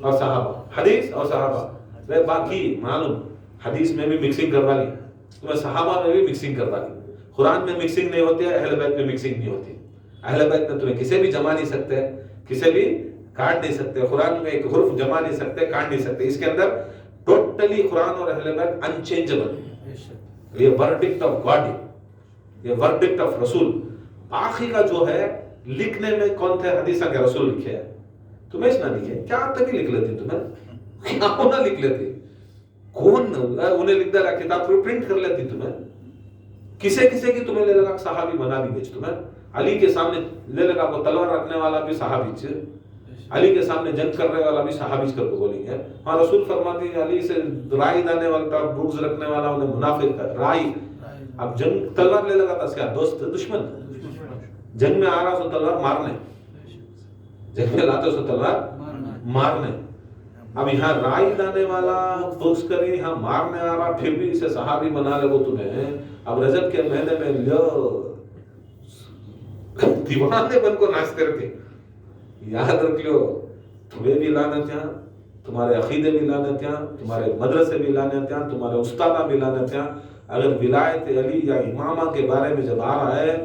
اور صحابہ، حدیث اور صحابہ، باقی معلوم حدیث میں بھی مکسنگ کروا لی، تمہیں صحابہ میں بھی مکسنگ کروا لی، قرآن میں مکسنگ نہیں ہوتی ہے، اہل بیت میں مکسنگ نہیں ہوتی، اہل بیت میں تمہیں کسے بھی جما نہیں سکتے، کسے بھی کاٹ نہیں سکتے، قرآن میں ایک حرف جما نہیں سکتے، کاٹ نہیں سکتے، اس کے اندر ٹوٹلی قرآن اور اہل بیت انچینجبل، یہ ورڈکٹ آف گاڈ ہے، یہ ورڈکٹ آف رسول، باقی کا جو ہے لکھنے میں کون تھے حدیثہ کے رسول لکھے ہیں، تمہیں اس نہ لکھے، کیا تک لکھ لیتی تمہیں، کیا ہونا لکھ لیتی، کون انہیں لکھ دے رہا کتاب پر پرنٹ کر لیتی تمہیں، کسے کسے کی تمہیں لے لگا صحابی بنا دی گئی تمہیں، علی کے سامنے لے لگا کو تلوار رکھنے والا بھی صحابی چھے، علی کے سامنے جنگ کرنے والا بھی صحابی کر کو بولیں گے، ہاں رسول فرماتے ہیں علی سے رائی دانے والا بغض رکھنے والا انہیں منافق کا رائی، اب جنگ تلوار لے لگا تھا اس کا دوست دشمن، جنگ میں آ رہا سو تلوار مارنے، جنگ میں لاتے سو تلوار مارنے، اب یہاں رائی دانے والا بغض کری، یہاں مارنے آ رہا، پھر بھی اسے صحابی بنا لے وہ تمہیں، اب رجب کے مہینے میں لو دیوانے بن کو ناچتے رہتے، یاد رکھ لو تمہیں بھی لعنت یہاں، تمہارے عقیدے بھی لعنت یہاں، تمہارے مدرسے بھی لعنت یہاں، تمہارے استادہ بھی لعنت یہاں، اگر ولایت علی یا امامہ کے بارے میں جب آ رہا ہے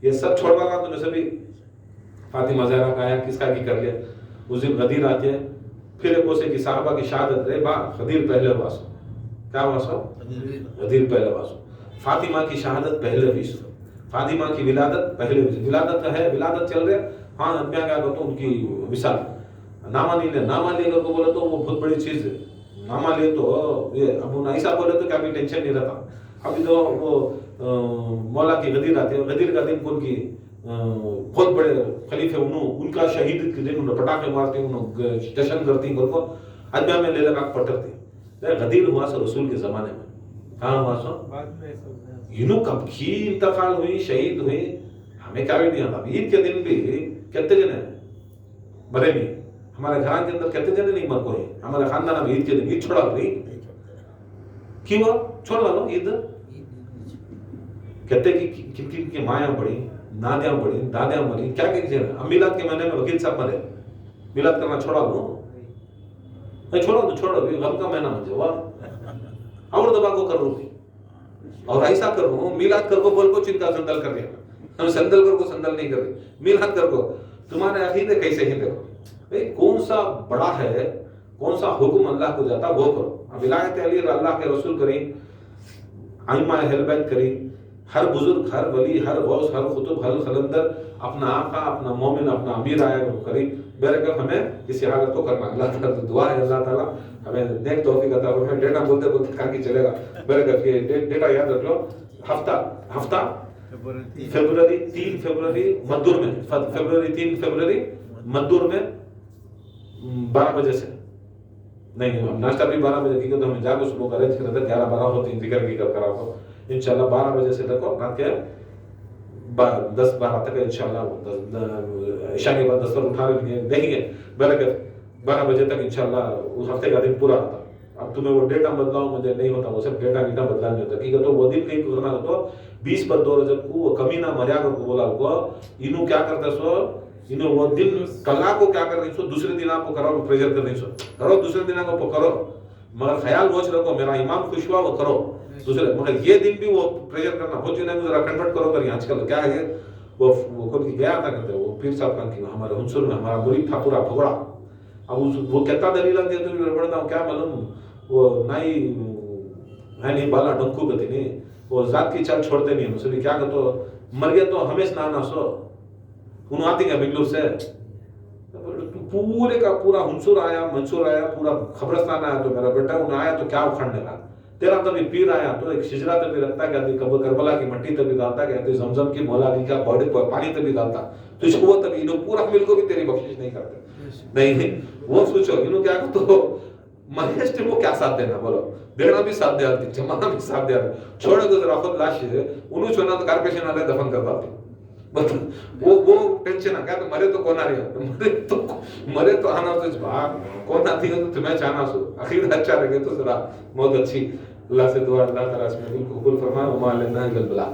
یہ سب چھوڑ رہا تمہیں سبھی فاطمہ زہرا کا آیا کس کا کی کر لیا، اس دن غدیر آتے ہیں، پھر ایک اسے کی صحابہ کی شہادت رہے با غدیر پہلے واسو، کیا واسو؟ غدیر پہلے واسو، فاطمہ کی شہادت پہلے ویسو، فاطمہ کی ولادت پہلے ویسو، ولادت ہے، ولادت چل رہے، ہاں میں کیا کہتا ہوں ان کی مثال، نامہ نہیں لے، نامہ لے کر کو بولے تو وہ بہت بڑی چیز ہے، نامہ لے تو یہ ابو نائسہ بولے تو کیا بھی ٹینشن نہیں رہتا، ابھی تو وہ مولا کی غدیر آتے ہیں، غدیر کا دن ان کی بہت بڑے خلیفے ان کا شہید کے دن انہوں پٹاخے مارتے ہیں، جشن کرتی ہیں، کو ادبیہ میں لے لگا پٹرتے، غدیر ہوا سا رسول کے زمانے میں، کہاں ہوا سا؟ انہوں کب کی انتقال ہوئی، شہید ہوئی، ہمیں کیا بھی نہیں آتا، عید کے دن بھی کہتے جنے مرے نہیں، ہمارے گھران کے اندر کہتے جنے نہیں مر کو ہیں، ہمارے خاندان میں عید کے دن عید چھوڑا ہوئی، کیوں چھوڑ لو عید، کہتے کہ کن کن کی مائیں بڑی، نادیاں بڑی، دادیاں بڑی، کیا کہ میلاد کے مہینے میں وکیل صاحب مرے، میلاد کرنا چھوڑا دو، نہیں چھوڑا تو چھوڑا، غم کا مہینہ مجھے ہوا، اور دبا کو کر روکی، اور ایسا کر رہا ہوں، میلاد کر کو بول کو چنتا سندل کر دیا، ہم سندل کر کو سندل نہیں کر رہے، میلاد کر کو، تمہارے عقیدے کیسے ہیں دیکھو، بھئی کون سا بڑا ہے، کون سا حکم اللہ کو جاتا وہ کرو، اب ولایت علی اللہ کے رسول کریں، ائمہ اہل بیت کریں، ہر بزرگ، ہر ولی، ہر غوث، ہر قطب، ہر خلندر اپنا آقا، اپنا مومن، اپنا امیر آیا وہ کریں، بیرکت ہمیں کسی حالت کو کرنا، اللہ تعالیٰ دعا ہے اللہ تعالیٰ ہمیں نیک توفیق عطا فرمائے، ڈیٹا بولتے بولتے کھا کے چلے گا، بیرکت کے ڈیٹا یاد رکھ لو، ہفتہ فیبروری 3 فیبروری مدور میں، فیبروری 3 فیبروری مدور میں 12 بجے سے، نہیں ناشتہ بھی 12 بجے کی تو ہمیں جا کے صبح ارینج کرتے 11-12 ہوتی ہیں، ذکر کی کرا ہو انشاءاللہ 12 بجے سے دیکھو رات کے 10-12 تک انشاءاللہ عشاء کے بعد دستر اٹھا دیکھیں گے، برکت 12 بجے تک انشاءاللہ اس ہفتے کا دن پورا ہوتا، اب تمہیں وہ ڈیٹا بدلاؤ مجھے نہیں ہوتا، وہ صرف ڈیٹا بدلا نہیں ہوتا، کیونکہ تو وہ دن نہیں کرنا ہوتا، 20/2 رجب کو وہ کمینہ مریا کر کو بولا کو، انہوں کیا کرتا سو، انہوں وہ دن کلا کو کیا کر رہی سو، دوسرے دن آپ کو کرو پریشر کر رہی سو، کرو دوسرے دن آپ کو کرو، مگر خیال وچ رکھو میرا امام خوش ہوا وہ کرو، دوسرے مگر یہ دن بھی وہ پریشر کرنا ہو چنے ذرا کنورٹ کرو کری، آج کل کیا ہے وہ خود کی گیا تھا کرتے وہ پیر صاحب کا ہمارے ہنسر میں ہمارا مرید تھا پورا بھگڑا، اب وہ کہتا دلیل دیا تو میں پڑھتا ہوں کیا معلوم وہ نائی ہے نہیں بالا ڈنکو گتی نہیں، وہ ذات کی چال چھوڑتے نہیں، مجھے بھی کیا کہتو مر گیا تو ہمیش نانا سو، انہوں آتی گیا بنگلور سے، پورے کا پورا ہنسور آیا، منصور آیا، پورا خبرستان آیا، تو میرا بیٹا انہوں آیا تو کیا اکھڑنے لگا، تیرا تبھی پیر آیا تو ایک شجرہ تبھی رکھتا کہ کربلا کی مٹی تبھی ڈالتا کہ زمزم کی مولا علی کا باڈی پر پانی تبھی ڈالتا، تو اس کو تبھی انہوں پورا مل کو بھی تیری بخشش نہیں کرتے، نہیں وہ سوچو انہوں کیا تو مہیش وہ کیا ساتھ دینا، بولو دینا بھی ساتھ دیا تھی، جمانا بھی ساتھ دیا تھی، چھوڑے تو ذرا خود لاش ہے انہوں چھوڑنا تو کارپیشن آلے دفن کرتا تھی، وہ ٹینشن آ گیا تو مرے تو کون آ رہا، مرے تو آنا تو کون آتی ہے تو تمہیں چاہنا سو، اخیر اچھا لگے تو ذرا بہت اچھی، اللہ سے دعا اللہ تعالیٰ اس میں قبول فرمائے، وما علینا الا البلاغ۔